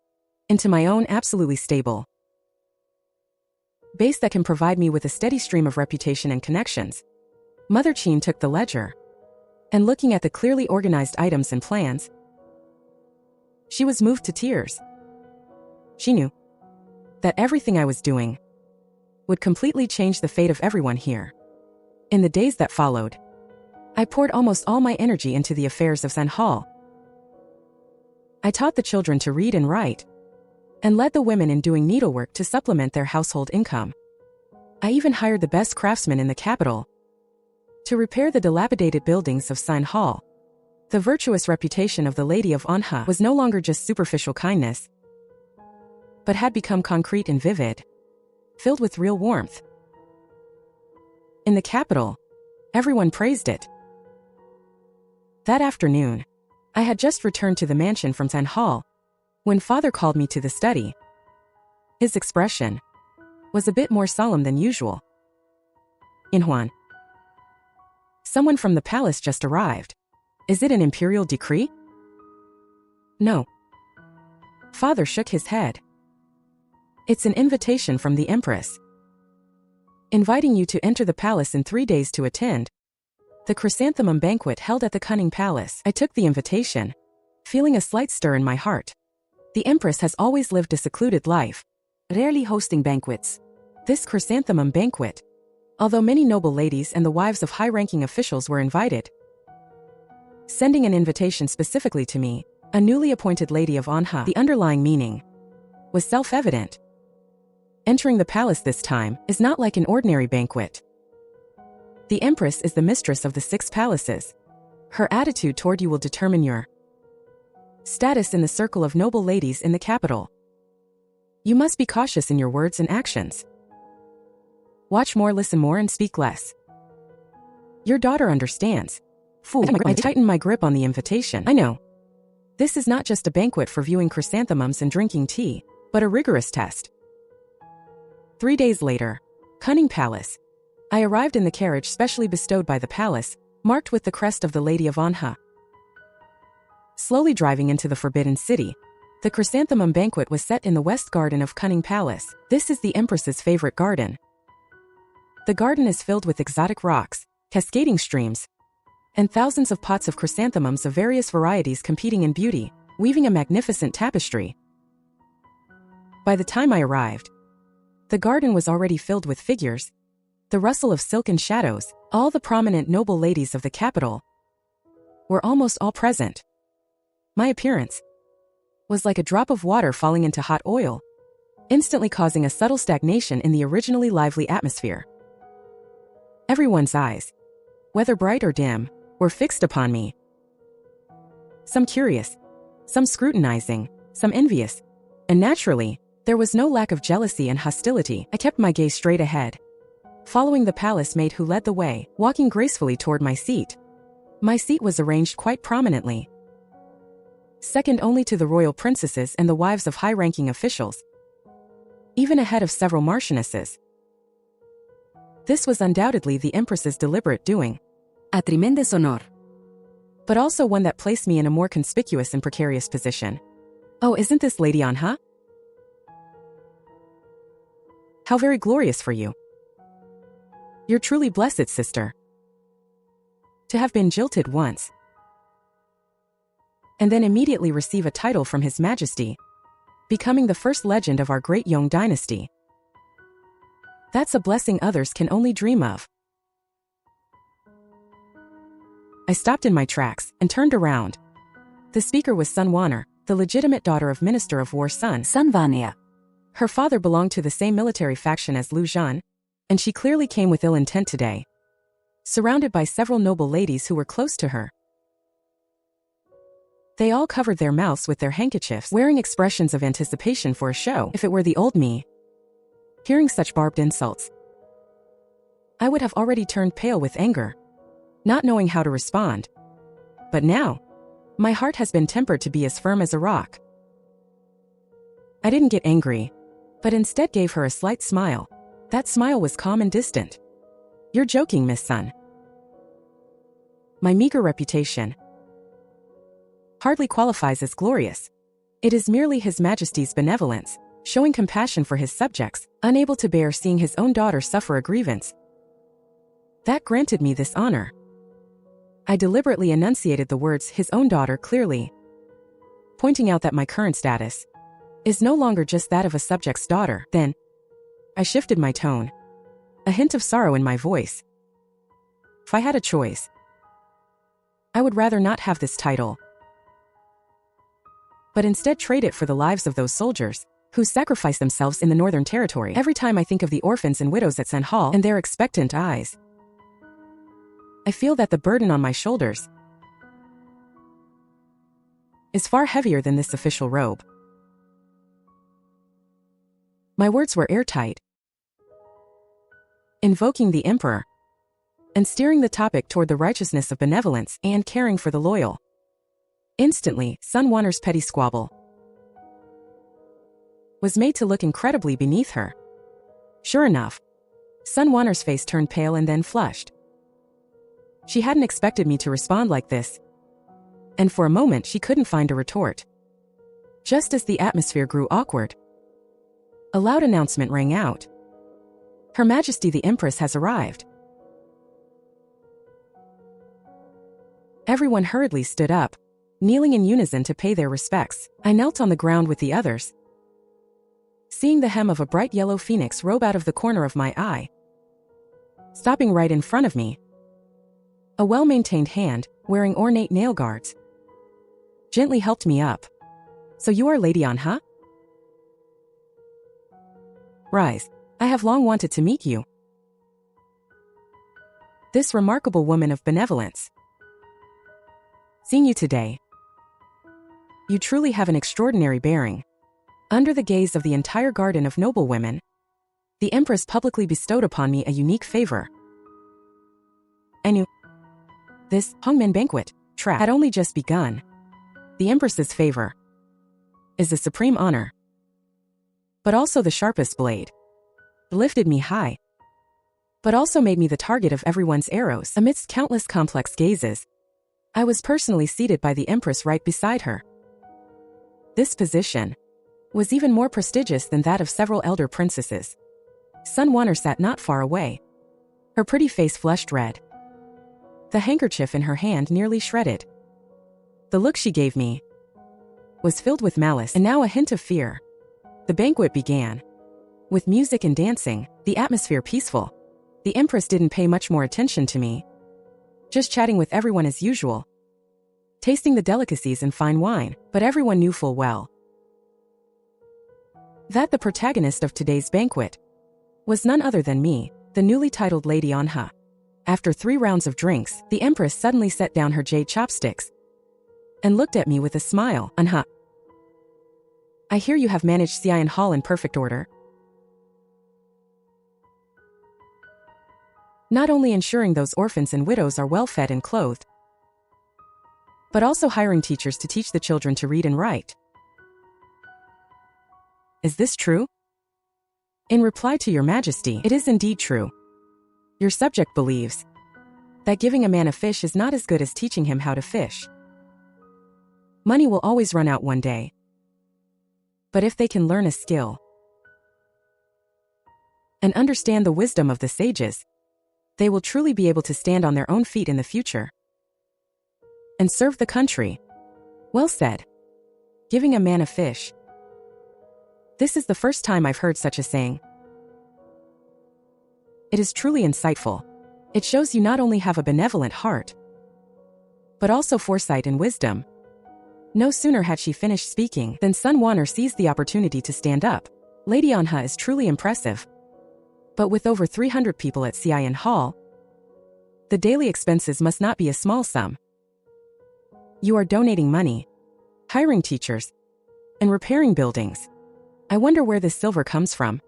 into my own absolutely stable base that can provide me with a steady stream of reputation and connections. Mother Qin took the ledger, and looking at the clearly organized items and plans, she was moved to tears. She knew that everything I was doing would completely change the fate of everyone here. In the days that followed, I poured almost all my energy into the affairs of San Hall. I taught the children to read and write, and led the women in doing needlework to supplement their household income. I even hired the best craftsmen in the capital to repair the dilapidated buildings of Sign Hall. The virtuous reputation of the Lady of Anha was no longer just superficial kindness, but had become concrete and vivid, filled with real warmth. In the capital, everyone praised it. That afternoon, I had just returned to the mansion from town hall when father called me to the study. His expression was a bit more solemn than usual. Inhuan. Someone from the palace just arrived. Is it an imperial decree? No. Father shook his head. It's an invitation from the Empress, inviting you to enter the palace in 3 days to attend the chrysanthemum banquet held at the Cunning Palace. I took the invitation, feeling a slight stir in my heart. The Empress has always lived a secluded life, rarely hosting banquets. This chrysanthemum banquet, although many noble ladies and the wives of high-ranking officials were invited, sending an invitation specifically to me, a newly appointed lady of Anha, the underlying meaning was self-evident. Entering the palace this time is not like an ordinary banquet. The Empress is the mistress of the 6 palaces. Her attitude toward you will determine your status in the circle of noble ladies in the capital. You must be cautious in your words and actions. Watch more, listen more, and speak less. Your daughter understands. Fool, I tightened my grip on the invitation. I know. This is not just a banquet for viewing chrysanthemums and drinking tea, but a rigorous test. 3 days later, Cunning Palace. I arrived in the carriage specially bestowed by the palace, marked with the crest of the Lady of Anha. Slowly driving into the Forbidden City, the chrysanthemum banquet was set in the west garden of Cunning Palace. This is the Empress's favorite garden. The garden is filled with exotic rocks, cascading streams, and thousands of pots of chrysanthemums of various varieties competing in beauty, weaving a magnificent tapestry. By the time I arrived, the garden was already filled with figures, the rustle of silk and shadows. All the prominent noble ladies of the capital were almost all present. My appearance was like a drop of water falling into hot oil, instantly causing a subtle stagnation in the originally lively atmosphere. Everyone's eyes, whether bright or dim, were fixed upon me. Some curious, some scrutinizing, some envious, and naturally, there was no lack of jealousy and hostility. I kept my gaze straight ahead, following the palace maid who led the way, walking gracefully toward my seat. My seat was arranged quite prominently, second only to the royal princesses and the wives of high-ranking officials, even ahead of several marchionesses. This was undoubtedly the Empress's deliberate doing. A tremendous honor. But also one that placed me in a more conspicuous and precarious position. Oh, isn't this Lady Anha? How very glorious for you. You're truly blessed, sister. To have been jilted once, and then immediately receive a title from His Majesty, becoming the first legend of our great Yong dynasty. That's a blessing others can only dream of. I stopped in my tracks and turned around. The speaker was Sun Waner, the legitimate daughter of Minister of War Sun Vania. Her father belonged to the same military faction as Lu Zhan, and she clearly came with ill intent today, surrounded by several noble ladies who were close to her. They all covered their mouths with their handkerchiefs, wearing expressions of anticipation for a show. If it were the old me, hearing such barbed insults, I would have already turned pale with anger, not knowing how to respond. But now, my heart has been tempered to be as firm as a rock. I didn't get angry, but instead gave her a slight smile. That smile was calm and distant. You're joking, Miss Sun. My meager reputation hardly qualifies as glorious. It is merely His Majesty's benevolence, showing compassion for his subjects, unable to bear seeing his own daughter suffer a grievance. That granted me this honor. I deliberately enunciated the words his own daughter clearly, pointing out that my current status is no longer just that of a subject's daughter. Then, I shifted my tone, a hint of sorrow in my voice. If I had a choice, I would rather not have this title, but instead trade it for the lives of those soldiers who sacrifice themselves in the Northern Territory. Every time I think of the orphans and widows at Sen Hall and their expectant eyes, I feel that the burden on my shoulders is far heavier than this official robe. My words were airtight, invoking the emperor, and steering the topic toward the righteousness of benevolence and caring for the loyal. Instantly, Sun Wanner's petty squabble was made to look incredibly beneath her. Sure enough, Sun Wanner's face turned pale and then flushed. She hadn't expected me to respond like this, and for a moment she couldn't find a retort. Just as the atmosphere grew awkward, a loud announcement rang out. Her Majesty the Empress has arrived. Everyone hurriedly stood up, kneeling in unison to pay their respects. I knelt on the ground with the others, seeing the hem of a bright yellow phoenix robe out of the corner of my eye. Stopping right in front of me, a well-maintained hand, wearing ornate nail guards, gently helped me up. So you are Lady Anha? Rise. I have long wanted to meet you. This remarkable woman of benevolence. Seeing you today, you truly have an extraordinary bearing. Under the gaze of the entire garden of noble women, the Empress publicly bestowed upon me a unique favor. I knew this Hongmen banquet trap had only just begun. The Empress's favor is a supreme honor, but also the sharpest blade. It lifted me high, but also made me the target of everyone's arrows. Amidst countless complex gazes, I was personally seated by the Empress right beside her. This position was even more prestigious than that of several elder princesses. Sun Wanner sat not far away. Her pretty face flushed red, the handkerchief in her hand nearly shredded. The look she gave me was filled with malice and now a hint of fear. The banquet began. With music and dancing, the atmosphere peaceful. The Empress didn't pay much more attention to me, just chatting with everyone as usual, tasting the delicacies and fine wine, but everyone knew full well that the protagonist of today's banquet was none other than me, the newly titled Lady Anha. After 3 rounds of drinks, the Empress suddenly set down her jade chopsticks and looked at me with a smile. Anha, I hear you have managed Xian Hall in perfect order. Not only ensuring those orphans and widows are well fed and clothed, but also hiring teachers to teach the children to read and write. Is this true? In reply to Your Majesty, it is indeed true. Your subject believes that giving a man a fish is not as good as teaching him how to fish. Money will always run out one day, but if they can learn a skill and understand the wisdom of the sages, they will truly be able to stand on their own feet in the future and serve the country. Well said. Giving a man a fish. This is the first time I've heard such a saying. It is truly insightful. It shows you not only have a benevolent heart, but also foresight and wisdom. No sooner had she finished speaking than Sun Wanner seized the opportunity to stand up. Lady Anha is truly impressive, but with over 300 people at Xian Hall, the daily expenses must not be a small sum. You are donating money, hiring teachers, and repairing buildings. I wonder where this silver comes from.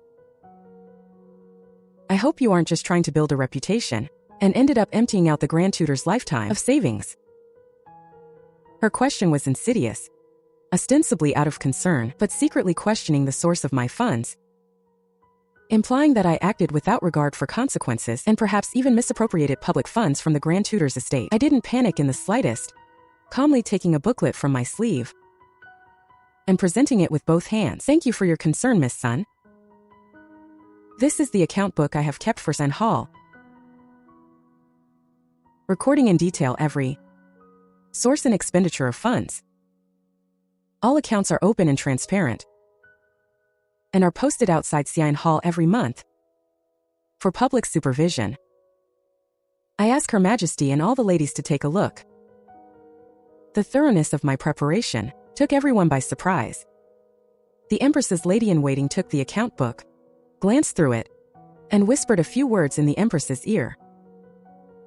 I hope you aren't just trying to build a reputation and ended up emptying out the Grand Tutor's lifetime of savings. Her question was insidious, ostensibly out of concern, but secretly questioning the source of my funds, implying that I acted without regard for consequences and perhaps even misappropriated public funds from the Grand Tutor's estate. I didn't panic in the slightest, calmly taking a booklet from my sleeve and presenting it with both hands. Thank you for your concern, Miss Sun. This is the account book I have kept for Xian Hall, recording in detail every source and expenditure of funds. All accounts are open and transparent and are posted outside Xian Hall every month for public supervision. I ask Her Majesty and all the ladies to take a look. The thoroughness of my preparation took everyone by surprise. The Empress's lady-in-waiting took the account book, glanced through it, and whispered a few words in the Empress's ear.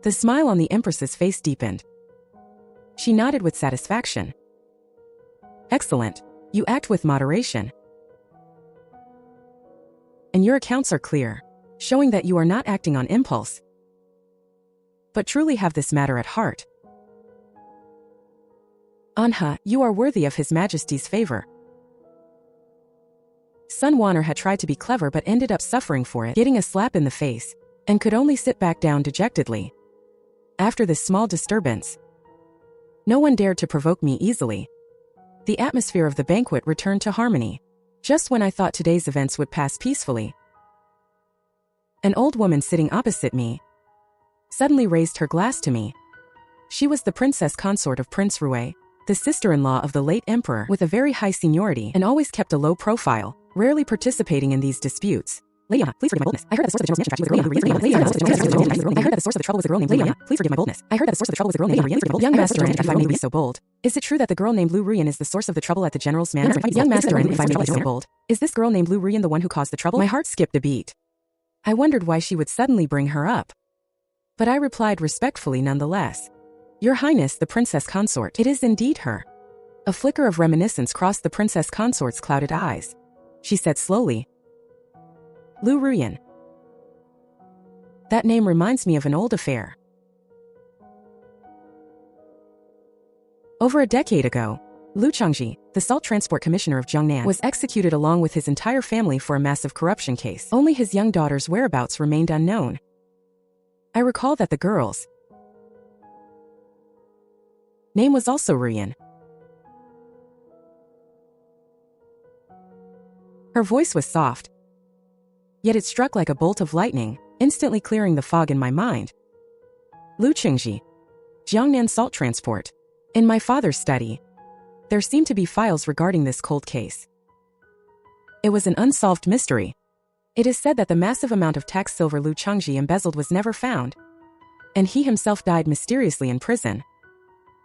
The smile on the Empress's face deepened. She nodded with satisfaction. Excellent. You act with moderation, and your accounts are clear, showing that you are not acting on impulse. but truly have this matter at heart. Anha, you are worthy of His Majesty's favor. Sun Wanner had tried to be clever but ended up suffering for it, getting a slap in the face, and could only sit back down dejectedly. After this small disturbance, no one dared to provoke me easily. The atmosphere of the banquet returned to harmony. Just when I thought today's events would pass peacefully, an old woman sitting opposite me suddenly raised her glass to me. She was the princess consort of Prince Rui, the sister-in-law of the late emperor, with a very high seniority and always kept a low profile, rarely participating in these disputes. Leia, please forgive my boldness. I heard that the source of the General's mansion I heard that the source of the trouble was a girl named Leia. Please forgive my boldness. I heard that the source of the trouble was a girl named Leia. Young master, and if I may be so bold, is it true that the girl named Lu Ruyan is the source of the trouble at the General's manor? Young master, and if I may be so bold, is this girl named Lu Ruyan the one who caused the trouble? My heart skipped a beat. I wondered why she would suddenly bring her up. But I replied respectfully nonetheless. Your Highness, the princess consort. It is indeed her. A flicker of reminiscence crossed the princess consort's clouded eyes. She said slowly, Lu Ruyan. That name reminds me of an old affair. Over a decade ago, Lu Changji, the Salt Transport Commissioner of Jiangnan, was executed along with his entire family for a massive corruption case. Only his young daughter's whereabouts remained unknown. I recall that the girl's name was also Ruyan. Her voice was soft, yet it struck like a bolt of lightning, instantly clearing the fog in my mind. Lu Qingji, Jiangnan Salt Transport. In my father's study, there seemed to be files regarding this cold case. It was an unsolved mystery. It is said that the massive amount of tax silver Lu Changji embezzled was never found, and he himself died mysteriously in prison,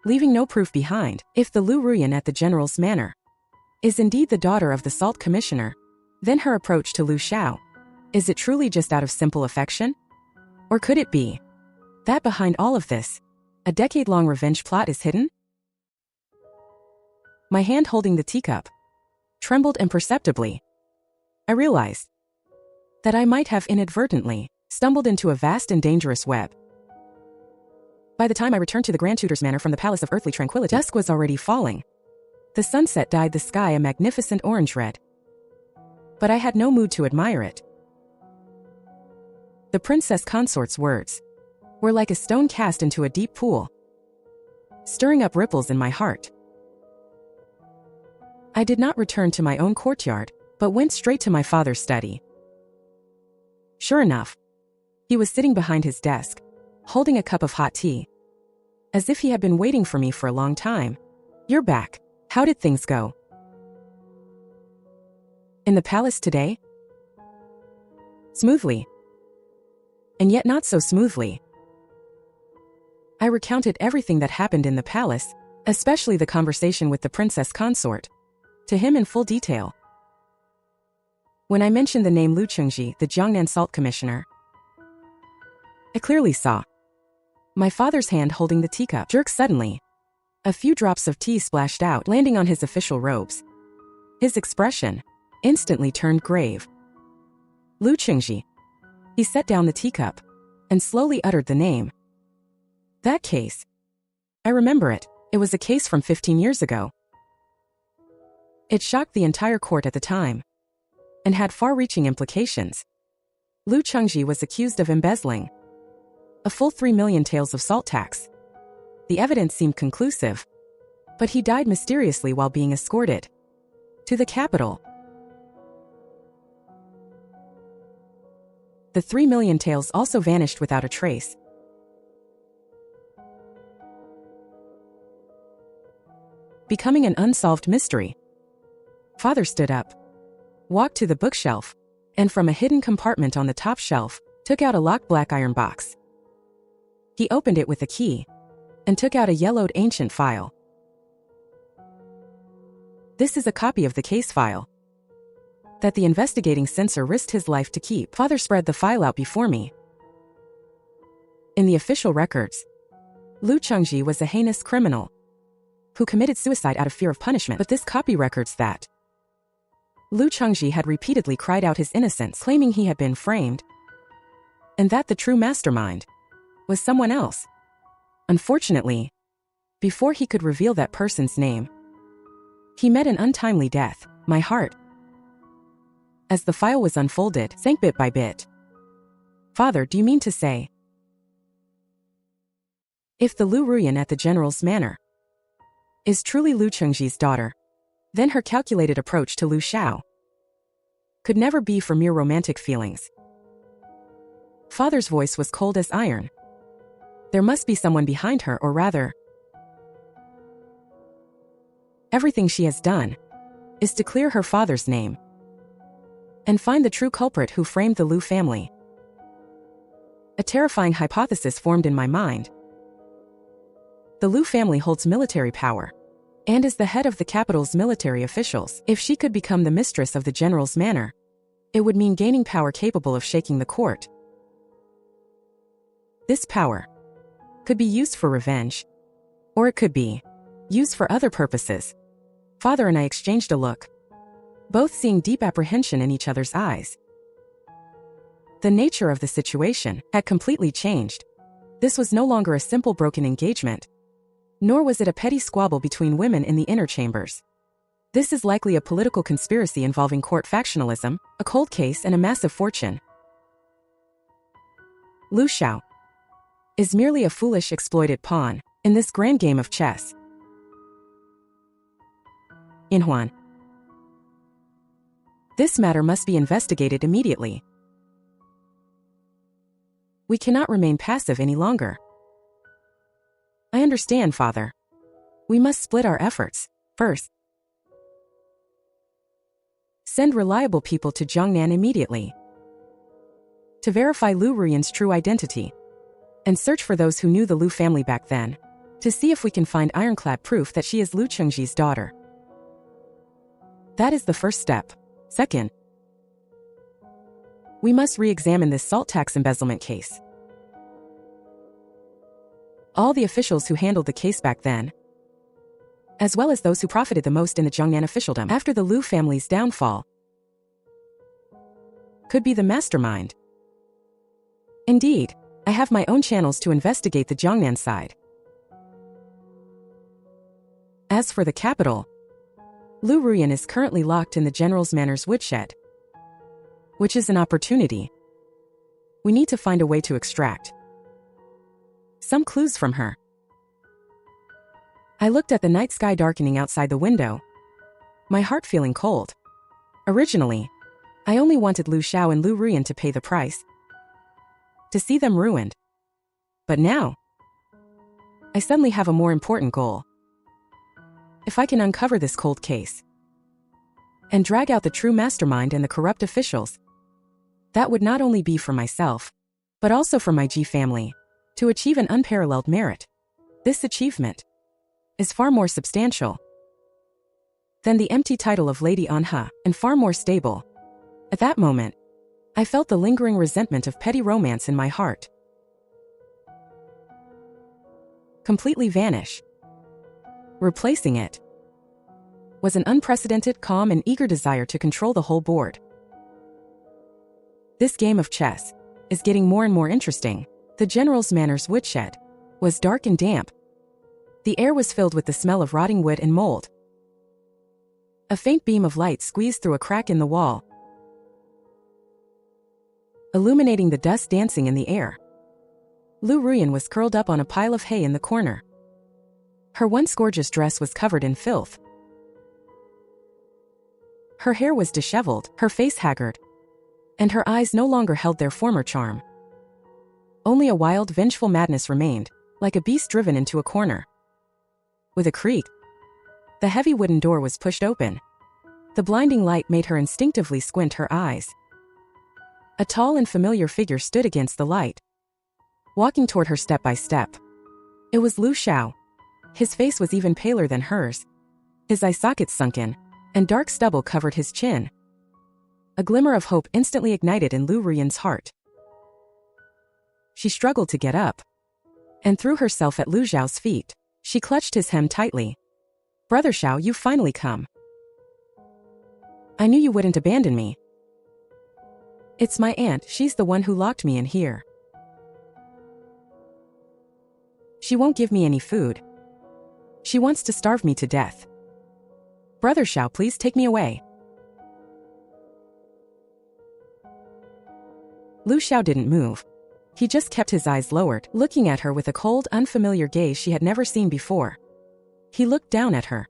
leaving no proof behind. If the Lu Ruyan at the General's manor is indeed the daughter of the Salt Commissioner, then her approach to Lu Xiao, is it truly just out of simple affection? Or could it be that behind all of this, a decade-long revenge plot is hidden? My hand holding the teacup trembled imperceptibly. I realized that I might have inadvertently stumbled into a vast and dangerous web. By the time I returned to the Grand Tutor's manor from the Palace of Earthly Tranquility, dusk was already falling. The sunset dyed the sky a magnificent orange red. But I had no mood to admire it. The princess consort's words were like a stone cast into a deep pool, stirring up ripples in my heart. I did not return to my own courtyard, but went straight to my father's study. Sure enough, he was sitting behind his desk, holding a cup of hot tea, as if he had been waiting for me for a long time. You're back. How did things go in the palace today? Smoothly, and yet not so smoothly. I recounted everything that happened in the palace, especially the conversation with the princess consort, to him in full detail. When I mentioned the name Lu Chengji, the Jiangnan Salt Commissioner, I clearly saw my father's hand holding the teacup jerk suddenly. A few drops of tea splashed out, landing on his official robes. His expression instantly turned grave. Lu Chengji. He set down the teacup and slowly uttered the name. That case. I remember it. It was a case from 15 years ago. It shocked the entire court at the time and had far-reaching implications. Lu Chengji was accused of embezzling a full 3 million taels of salt tax. The evidence seemed conclusive, but he died mysteriously while being escorted to the capital. The 3 million taels also vanished without a trace. Becoming an unsolved mystery. Father stood up, walked to the bookshelf, and from a hidden compartment on the top shelf, took out a locked black iron box. He opened it with a key and took out a yellowed ancient file. This is a copy of the case file that the investigating censor risked his life to keep. Father spread the file out before me. In the official records, Lu Chengji was a heinous criminal who committed suicide out of fear of punishment, but this copy records that Lu Chengji had repeatedly cried out his innocence, claiming he had been framed, and that the true mastermind was someone else. Unfortunately, before he could reveal that person's name, he met an untimely death. My heart, as the file was unfolded, sank bit by bit. Father, do you mean to say, if the Lu Ruyan at the General's manor is truly Lu Chengji's daughter, then her calculated approach to Lu Xiao could never be for mere romantic feelings. Father's voice was cold as iron. There must be someone behind her, or rather, everything she has done is to clear her father's name and find the true culprit who framed the Lu family. A terrifying hypothesis formed in my mind. The Lu family holds military power and is the head of the capital's military officials. If she could become the mistress of the general's manor, it would mean gaining power capable of shaking the court. This power could be used for revenge, or it could be used for other purposes. Father and I exchanged a look, both seeing deep apprehension in each other's eyes. The nature of the situation had completely changed. This was no longer a simple broken engagement, nor was it a petty squabble between women in the inner chambers. This is likely a political conspiracy involving court factionalism, a cold case, and a massive fortune. Lu Xiao is merely a foolish, exploited pawn in this grand game of chess. In Huan, this matter must be investigated immediately. We cannot remain passive any longer. I understand, Father. We must split our efforts. First, send reliable people to Jiangnan immediately to verify Lu Ruyan's true identity, and search for those who knew the Lu family back then, to see if we can find ironclad proof that she is Lu Chengji's daughter. That is the first step. Second, we must re-examine this salt tax embezzlement case. All the officials who handled the case back then, as well as those who profited the most in the Jiangnan officialdom after the Lu family's downfall, could be the mastermind. Indeed, I have my own channels to investigate the Jiangnan side. As for the capital, Lu Ruyan is currently locked in the General's Manor's woodshed, which is an opportunity. We need to find a way to extract some clues from her. I looked at the night sky darkening outside the window, my heart feeling cold. Originally, I only wanted Lu Xiao and Lu Ruyan to pay the price, to see them ruined. But now, I suddenly have a more important goal. If I can uncover this cold case and drag out the true mastermind and the corrupt officials, that would not only be for myself, but also for my Ji family, to achieve an unparalleled merit. This achievement is far more substantial than the empty title of Lady Anha, and far more stable. At that moment, I felt the lingering resentment of petty romance in my heart completely vanish. Replacing it was an unprecedented, calm, and eager desire to control the whole board. This game of chess is getting more and more interesting. The General's Manor's woodshed was dark and damp. The air was filled with the smell of rotting wood and mold. A faint beam of light squeezed through a crack in the wall, illuminating the dust dancing in the air. Lu Ruyan was curled up on a pile of hay in the corner. Her once gorgeous dress was covered in filth. Her hair was disheveled, her face haggard, and her eyes no longer held their former charm. Only a wild, vengeful madness remained, like a beast driven into a corner. With a creak, the heavy wooden door was pushed open. The blinding light made her instinctively squint her eyes. A tall and familiar figure stood against the light, walking toward her step by step. It was Lu Xiao. His face was even paler than hers. His eye sockets sunken, and dark stubble covered his chin. A glimmer of hope instantly ignited in Lu Ruyan's heart. She struggled to get up and threw herself at Lu Xiao's feet. She clutched his hem tightly. "Brother Xiao, you've finally come. I knew you wouldn't abandon me. It's my aunt, she's the one who locked me in here." She won't give me any food. She wants to starve me to death. Brother Xiao, please take me away. Lu Xiao didn't move. He just kept his eyes lowered, looking at her with a cold, unfamiliar gaze she had never seen before. He looked down at her,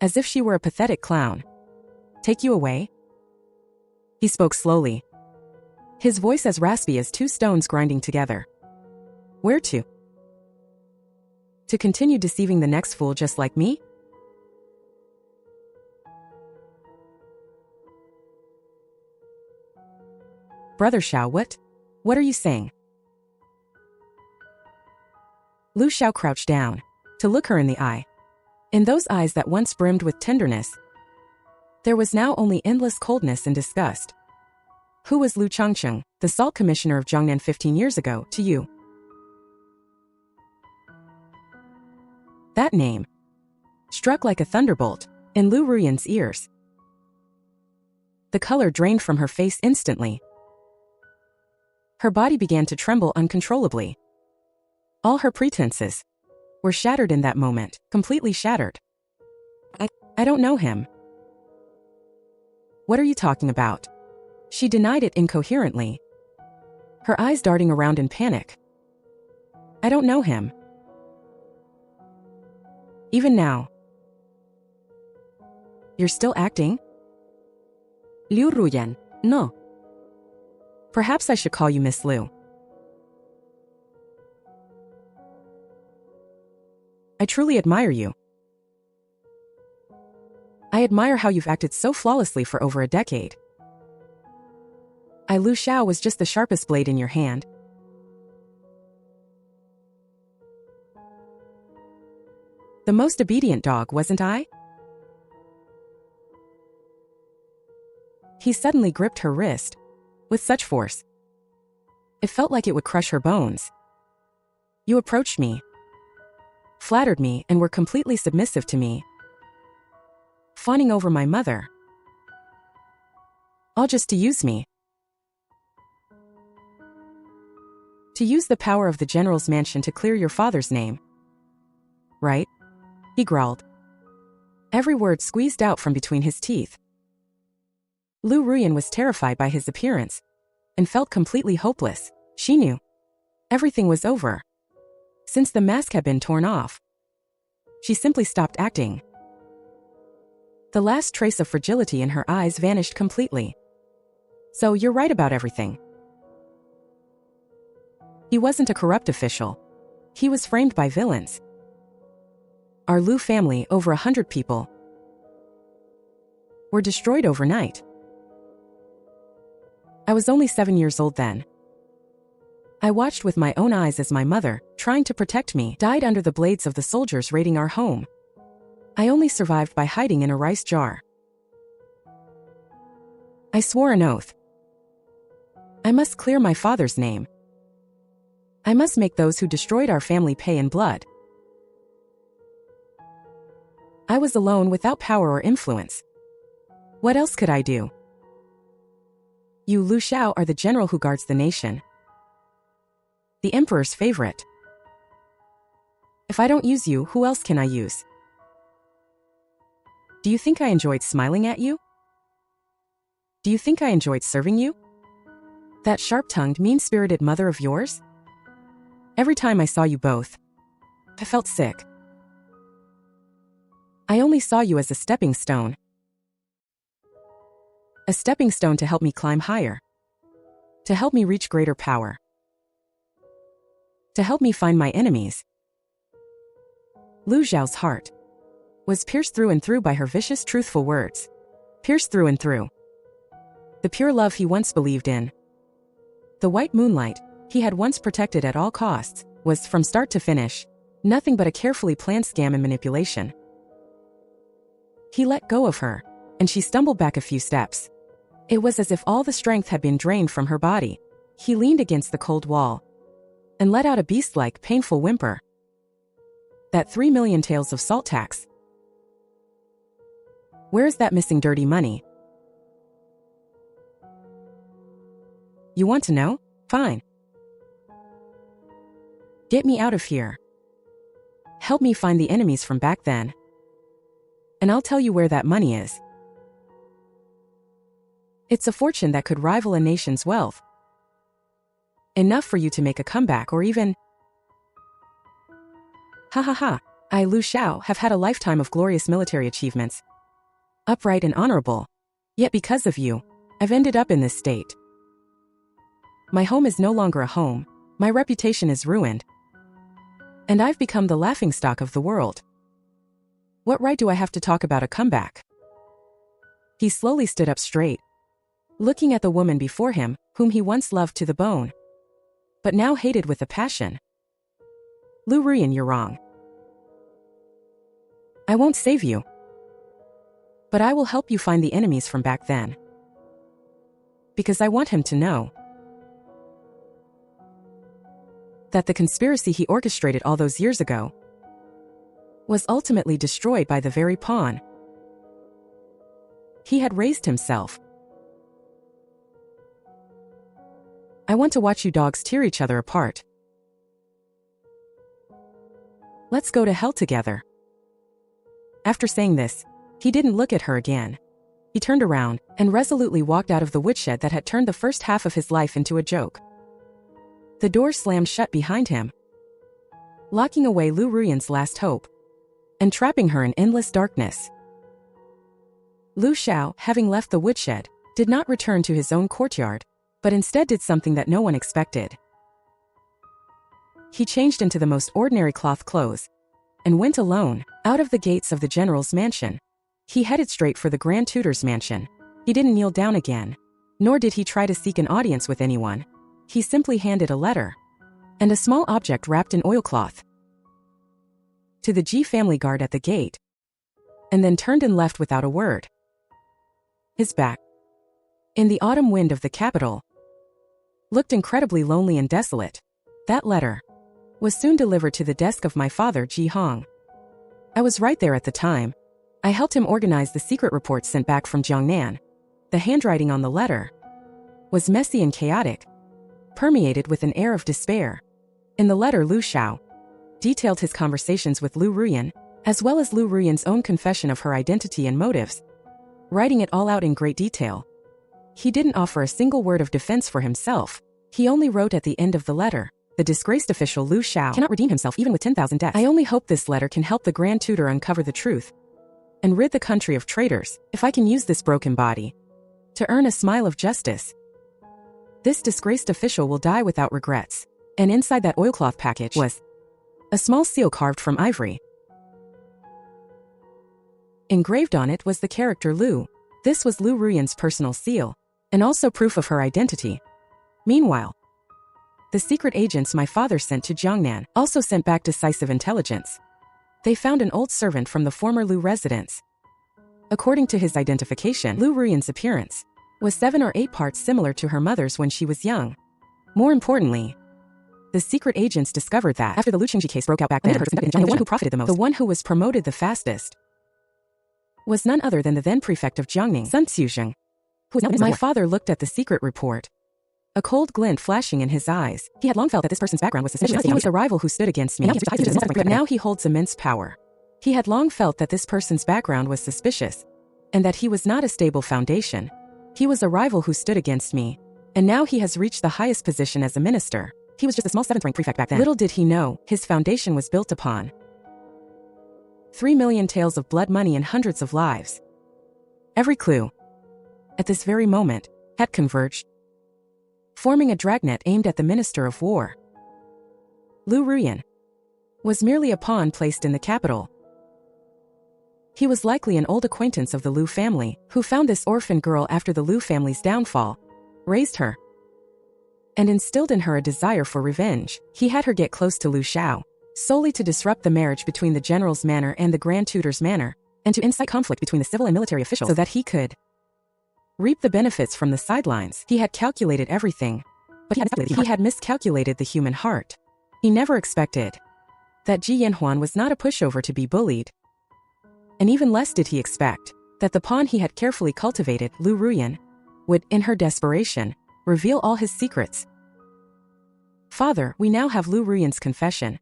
as if she were a pathetic clown. Take you away? He spoke slowly, his voice as raspy as two stones grinding together. Where to? To continue deceiving the next fool just like me? Brother Xiao, what are you saying? Lu Xiao crouched down to look her in the eye. In those eyes that once brimmed with tenderness, there was now only endless coldness and disgust. Who was Lu Changcheng, the salt commissioner of Zhongnan 15 years ago, to you? That name struck like a thunderbolt in Lu Ruyan's ears. The color drained from her face instantly. Her body began to tremble uncontrollably. All her pretenses were shattered in that moment, completely shattered. I don't know him. What are you talking about? She denied it incoherently, her eyes darting around in panic. I don't know him. Even now. You're still acting? Liu Ruyan, no. Perhaps I should call you Miss Lu. I truly admire you. I admire how you've acted so flawlessly for over a decade. Lu Xiao was just the sharpest blade in your hand. The most obedient dog, wasn't I? He suddenly gripped her wrist with such force. It felt like it would crush her bones. You approached me, flattered me, and were completely submissive to me, fawning over my mother. All just to use me. To use the power of the general's mansion to clear your father's name. Right? He growled, every word squeezed out from between his teeth. Lu Ruyan was terrified by his appearance and felt completely hopeless. She knew everything was over. Since the mask had been torn off, she simply stopped acting. The last trace of fragility in her eyes vanished completely. So you're right about everything. He wasn't a corrupt official. He was framed by villains. Our Lu family, over 100 people, were destroyed overnight. I was only 7 years old then. I watched with my own eyes as my mother, trying to protect me, died under the blades of the soldiers raiding our home. I only survived by hiding in a rice jar. I swore an oath. I must clear my father's name. I must make those who destroyed our family pay in blood. I was alone without power or influence. What else could I do? You, Lu Xiao, are the general who guards the nation. The emperor's favorite. If I don't use you, who else can I use? Do you think I enjoyed smiling at you? Do you think I enjoyed serving you? That sharp-tongued, mean-spirited mother of yours? Every time I saw you both, I felt sick. I only saw you as a stepping stone. A stepping stone to help me climb higher. To help me reach greater power. To help me find my enemies. Lu Xiao's heart was pierced through and through by her vicious, truthful words. Pierced through and through. The pure love he once believed in. The white moonlight he had once protected at all costs was, from start to finish, nothing but a carefully planned scam and manipulation. He let go of her, and she stumbled back a few steps. It was as if all the strength had been drained from her body. He leaned against the cold wall and let out a beast-like, painful whimper. That 3 million taels of salt tax. Where is that missing dirty money? You want to know? Fine. Get me out of here. Help me find the enemies from back then. And I'll tell you where that money is. It's a fortune that could rival a nation's wealth. Enough for you to make a comeback or even... Ha ha ha, I, Lu Xiao, have had a lifetime of glorious military achievements. Upright and honorable. Yet because of you, I've ended up in this state. My home is no longer a home, my reputation is ruined. And I've become the laughingstock of the world. What right do I have to talk about a comeback? He slowly stood up straight, looking at the woman before him, whom he once loved to the bone, but now hated with a passion. Lu Ruyan, you're wrong. I won't save you. But I will help you find the enemies from back then. Because I want him to know that the conspiracy he orchestrated all those years ago was ultimately destroyed by the very pawn he had raised himself. I want to watch you dogs tear each other apart. Let's go to hell together. After saying this, he didn't look at her again. He turned around and resolutely walked out of the woodshed that had turned the first half of his life into a joke. The door slammed shut behind him, locking away Lu Ruyan's last hope and trapping her in endless darkness. Lu Xiao, having left the woodshed, did not return to his own courtyard, but instead did something that no one expected. He changed into the most ordinary cloth clothes and went alone out of the gates of the general's mansion. He headed straight for the Grand Tutor's mansion. He didn't kneel down again, nor did he try to seek an audience with anyone. He simply handed a letter and a small object wrapped in oilcloth to the Ji family guard at the gate, and then turned and left without a word. His back, in the autumn wind of the capital, looked incredibly lonely and desolate. That letter was soon delivered to the desk of my father, Ji Hong. I was right there at the time. I helped him organize the secret report sent back from Jiangnan. The handwriting on the letter was messy and chaotic, permeated with an air of despair. In the letter, Lu Xiao detailed his conversations with Lu Ruyan, as well as Lu Ruyan's own confession of her identity and motives, writing it all out in great detail. He didn't offer a single word of defense for himself. He only wrote at the end of the letter, "The disgraced official Lu Xiao cannot redeem himself even with 10,000 deaths. I only hope this letter can help the Grand Tutor uncover the truth and rid the country of traitors. If I can use this broken body to earn a smile of justice, this disgraced official will die without regrets." And inside that oilcloth package was a small seal carved from ivory. Engraved on it was the character Lu. This was Lu Ruyan's personal seal, and also proof of her identity. Meanwhile, the secret agents my father sent to Jiangnan also sent back decisive intelligence. They found an old servant from the former Lu residence. According to his identification, Lu Ruyan's appearance was 7 or 8 parts similar to her mother's when she was young. More importantly, the secret agents discovered that after the Luqingji case broke out back then, the one who profited the most, the one who was promoted the fastest, was none other than the then prefect of Jiangning, Sun Xuzheng, who was now my father looked at the secret report, a cold glint flashing in his eyes. He had long felt that this person's background was suspicious. He was a rival who stood against me, but now he holds immense power. He had long felt that this person's background was suspicious, and that he was not a stable foundation. He was a rival who stood against me, and now he has reached the highest position as a minister. He was just a small 7th-rank prefect back then. Little did he know, his foundation was built upon 3 million tales of blood money and hundreds of lives. Every clue, at this very moment, had converged, forming a dragnet aimed at the Minister of War. Lu Ruyan was merely a pawn placed in the capital. He was likely an old acquaintance of the Lu family, who found this orphan girl after the Lu family's downfall, raised her, and instilled in her a desire for revenge. He had her get close to Lu Xiao, solely to disrupt the marriage between the general's manor and the Grand Tutor's manor, and to incite conflict between the civil and military officials so that he could reap the benefits from the sidelines. He had calculated everything, but he had miscalculated the human heart. He never expected that Ji Yanhuan was not a pushover to be bullied. And even less did he expect that the pawn he had carefully cultivated, Lu Ruyan, would, in her desperation, reveal all his secrets. "Father, we now have Lu Ruyan's confession.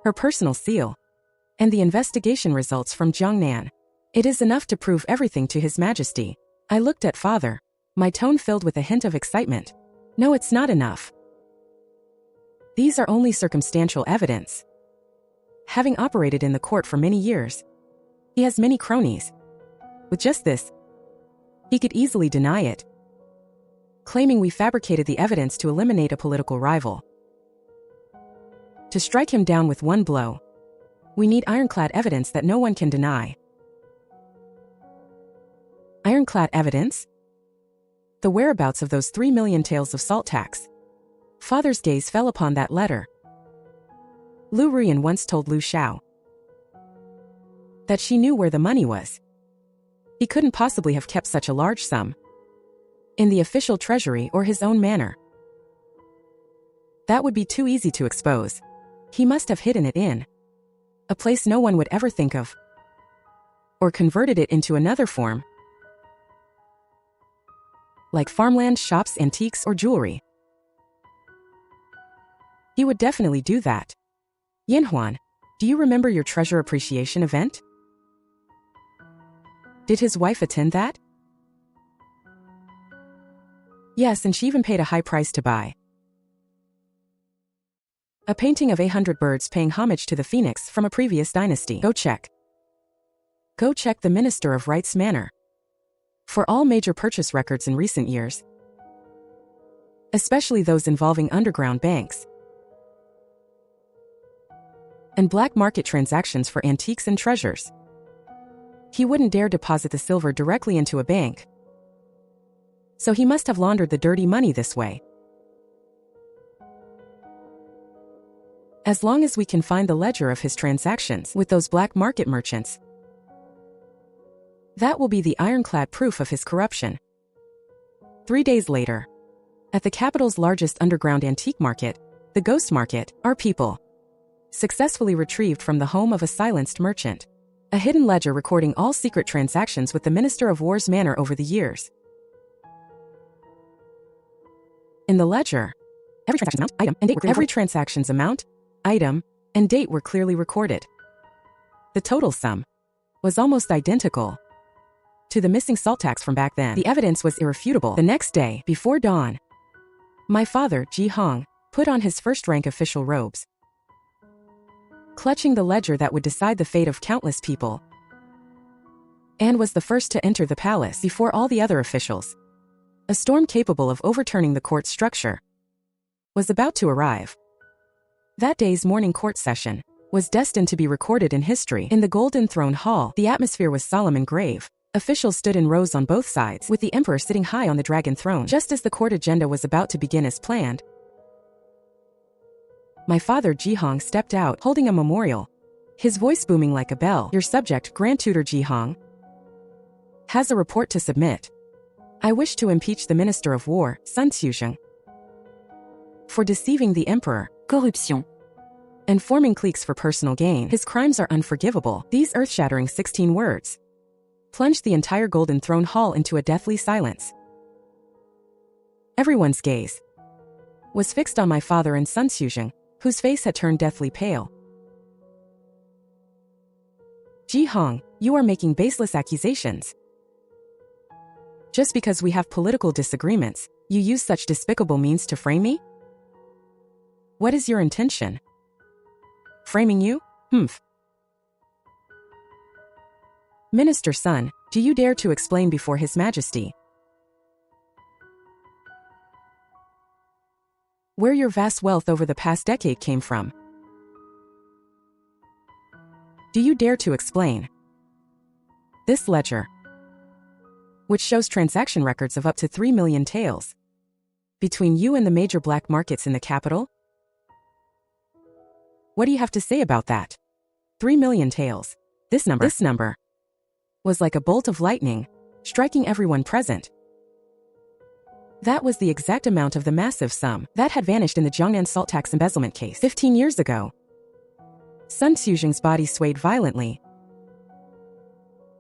her personal seal, and the investigation results from Jiangnan. It is enough to prove everything to His Majesty. I looked at father, my tone filled with a hint of excitement. No, it's not enough. These are only circumstantial evidence. Having operated in the court for many years, he has many cronies. With just this, he could easily deny it, claiming we fabricated the evidence to eliminate a political rival. To strike him down with one blow, we need ironclad evidence that no one can deny. Ironclad evidence? The whereabouts of those 3 million taels of salt tax. Father's gaze fell upon that letter. Lu Rian once told Lu Xiao that she knew where the money was. He couldn't possibly have kept such a large sum in the official treasury or his own manor. That would be too easy to expose. He must have hidden it in a place no one would ever think of, or converted it into another form, like farmland, shops, antiques, or jewelry. He would definitely do that. Yinhuan, do you remember your treasure appreciation event? Did his wife attend that? Yes, and she even paid a high price to buy a painting of 800 birds paying homage to the phoenix from a previous dynasty. Go check. Go check the Minister of Rights Manor for all major purchase records in recent years, especially those involving underground banks and black market transactions for antiques and treasures. He wouldn't dare deposit the silver directly into a bank, so he must have laundered the dirty money this way. As long as we can find the ledger of his transactions with those black market merchants, that will be the ironclad proof of his corruption. 3 days later, at the capital's largest underground antique market, the Ghost Market, our people successfully retrieved from the home of a silenced merchant a hidden ledger recording all secret transactions with the Minister of War's manor over the years. In the ledger, every transaction's amount, item, and date every transaction's amount, item, and date were clearly recorded. The total sum was almost identical to the missing salt tax from back then. The evidence was irrefutable. The next day, before dawn, my father, Ji Hong, put on his first-rank official robes, clutching the ledger that would decide the fate of countless people, and was the first to enter the palace before all the other officials. A storm capable of overturning the court structure was about to arrive. That day's morning court session was destined to be recorded in history. In the Golden Throne Hall, the atmosphere was solemn and grave. Officials stood in rows on both sides, with the emperor sitting high on the dragon throne. Just as the court agenda was about to begin as planned, my father Ji Hong stepped out, holding a memorial, his voice booming like a bell. Your subject, Grand Tutor Ji Hong, has a report to submit. I wish to impeach the Minister of War, Sun Xuzheng, for deceiving the emperor, corruption, and forming cliques for personal gain. His crimes are unforgivable. These earth-shattering 16 words plunged the entire Golden Throne Hall into a deathly silence. Everyone's gaze was fixed on my father and Sun Xuzheng, whose face had turned deathly pale. Ji Hong, you are making baseless accusations. Just because we have political disagreements, you use such despicable means to frame me? What is your intention? Framing you? Humph. Minister Sun, do you dare to explain before His Majesty where your vast wealth over the past decade came from? Do you dare to explain this ledger, which shows transaction records of up to 3 million taels between you and the major black markets in the capital? What do you have to say about that? 3 million taels. This number was like a bolt of lightning, striking everyone present. That was the exact amount of the massive sum that had vanished in the Jiangnan salt tax embezzlement case 15 years ago. Sun Xuzheng's body swayed violently,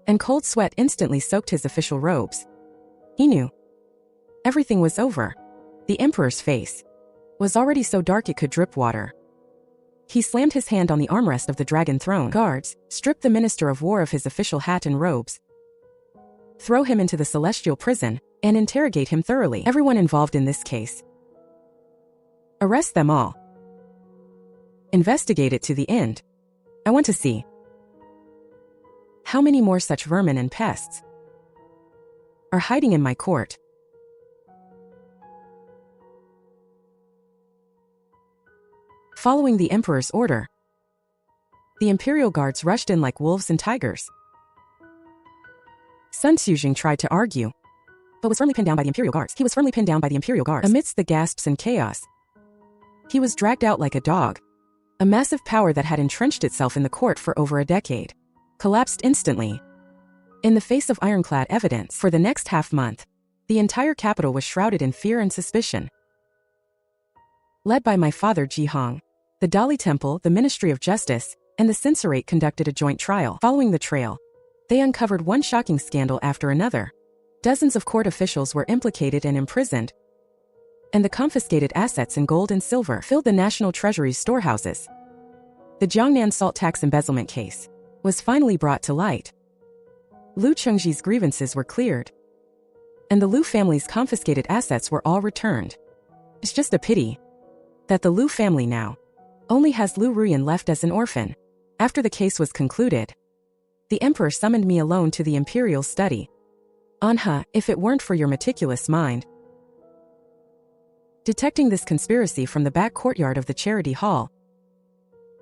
and cold sweat instantly soaked his official robes. He knew everything was over. The emperor's face was already so dark it could drip water. He slammed his hand on the armrest of the dragon throne. Guards, strip the Minister of War of his official hat and robes. Throw him into the celestial prison, and interrogate him thoroughly. Everyone involved in this case. Arrest them all. Investigate it to the end. I want to see how many more such vermin and pests are hiding in my court. Following the emperor's order, the imperial guards rushed in like wolves and tigers. Sun Xuzheng tried to argue, but was firmly pinned down by the imperial guards. He was firmly pinned down by the imperial guards. Amidst the gasps and chaos, he was dragged out like a dog. A massive power that had entrenched itself in the court for over a decade collapsed instantly. In the face of ironclad evidence, for the next half-month, the entire capital was shrouded in fear and suspicion. Led by my father Ji Hong, the Dali Temple, the Ministry of Justice, and the Censorate conducted a joint trial. Following the trail, they uncovered one shocking scandal after another. Dozens of court officials were implicated and imprisoned, and the confiscated assets in gold and silver filled the national treasury's storehouses. The Jiangnan salt tax embezzlement case was finally brought to light. Lu Chengji's grievances were cleared, and the Lu family's confiscated assets were all returned. It's just a pity that the Lu family now only has Lu Ruyan left as an orphan. After the case was concluded, the emperor summoned me alone to the imperial study. Anha, if it weren't for your meticulous mind, detecting this conspiracy from the back courtyard of the charity hall,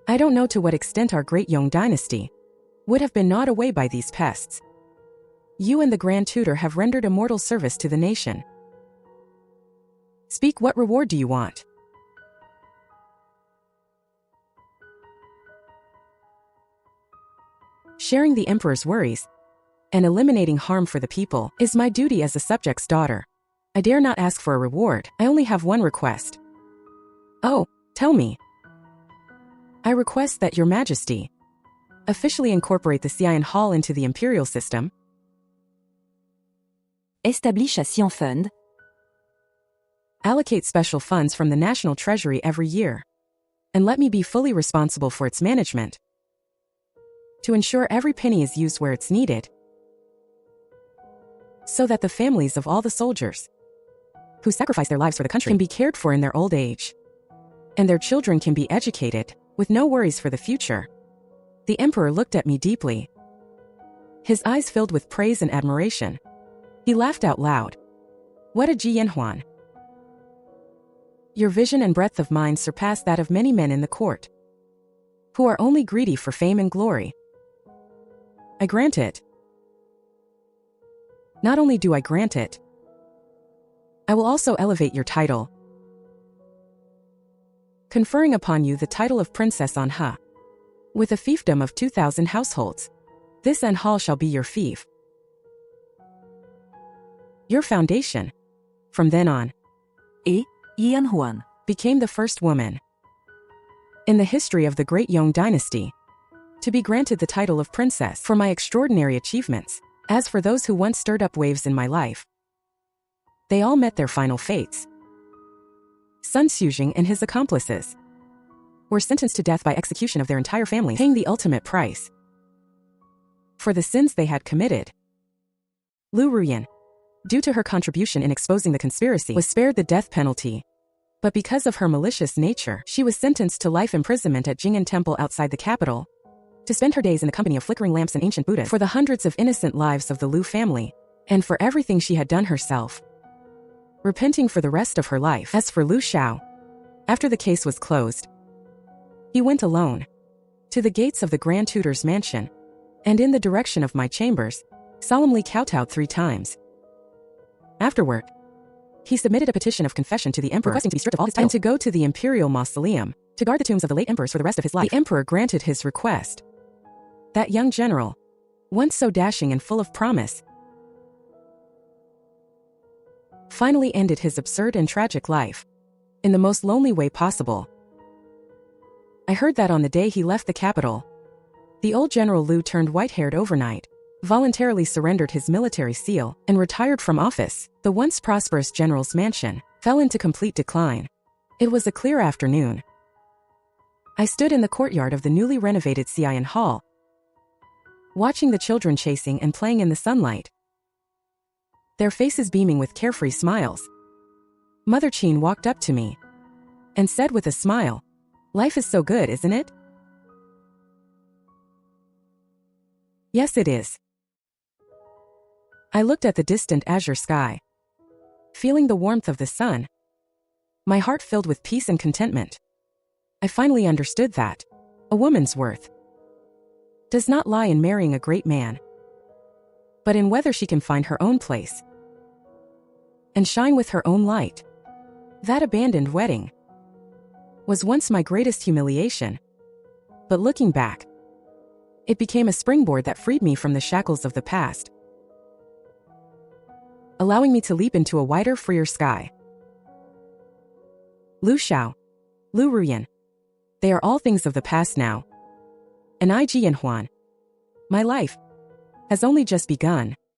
I don't know to what extent our great Yong dynasty would have been gnawed away by these pests. You and the Grand Tutor have rendered immortal service to the nation. Speak, what reward do you want? Sharing the emperor's worries and eliminating harm for the people is my duty as a subject's daughter. I dare not ask for a reward. I only have one request. Oh, tell me. I request that your majesty officially incorporate the Xian Hall into the imperial system. Establish a Xian Fund. Allocate special funds from the national treasury every year, and let me be fully responsible for its management, to ensure every penny is used where it's needed, so that the families of all the soldiers who sacrifice their lives for the country can be cared for in their old age, and their children can be educated with no worries for the future. The emperor looked at me deeply. His eyes filled with praise and admiration. He laughed out loud. What a Ji Yanhuan! Your vision and breadth of mind surpass that of many men in the court, who are only greedy for fame and glory. I grant it. Not only do I grant it, I will also elevate your title, conferring upon you the title of Princess Anha, with a fiefdom of 2,000 households. This An Hall shall be your fief, your foundation. From then on, Yanhuan became the first woman in the history of the Great Yong dynasty to be granted the title of princess for my extraordinary achievements. As for those who once stirred up waves in my life, they all met their final fates. Sun Xuzheng and his accomplices were sentenced to death by execution of their entire family, paying the ultimate price for the sins they had committed. Lu Ruyan, due to her contribution in exposing the conspiracy, was spared the death penalty, but because of her malicious nature, she was sentenced to life imprisonment at Jing'an Temple outside the capital, to spend her days in the company of flickering lamps and ancient Buddhas for the hundreds of innocent lives of the Lu family, and for everything she had done herself, repenting for the rest of her life. As for Lu Xiao, after the case was closed, he went alone to the gates of the Grand Tutor's mansion, and in the direction of my chambers, solemnly kowtowed 3 times. Afterward, he submitted a petition of confession to the emperor, requesting to be stripped of all his titles and to go to the imperial mausoleum to guard the tombs of the late emperors for the rest of his life. The emperor granted his request. That young general, once so dashing and full of promise, finally ended his absurd and tragic life in the most lonely way possible. I heard that on the day he left the capital, the old General Lu turned white-haired overnight, voluntarily surrendered his military seal, and retired from office. The once prosperous general's mansion fell into complete decline. It was a clear afternoon. I stood in the courtyard of the newly renovated Xian Hall, watching the children chasing and playing in the sunlight, their faces beaming with carefree smiles. Mother Qin walked up to me and said with a smile, "Life is so good, isn't it?" Yes, it is. I looked at the distant azure sky, feeling the warmth of the sun, my heart filled with peace and contentment. I finally understood that a woman's worth does not lie in marrying a great man, but in whether she can find her own place and shine with her own light. That abandoned wedding was once my greatest humiliation, but looking back, it became a springboard that freed me from the shackles of the past, allowing me to leap into a wider, freer sky. Lu Xiao, Lu Ruyan, they are all things of the past now. And I, Ji Yanhuan, my life has only just begun.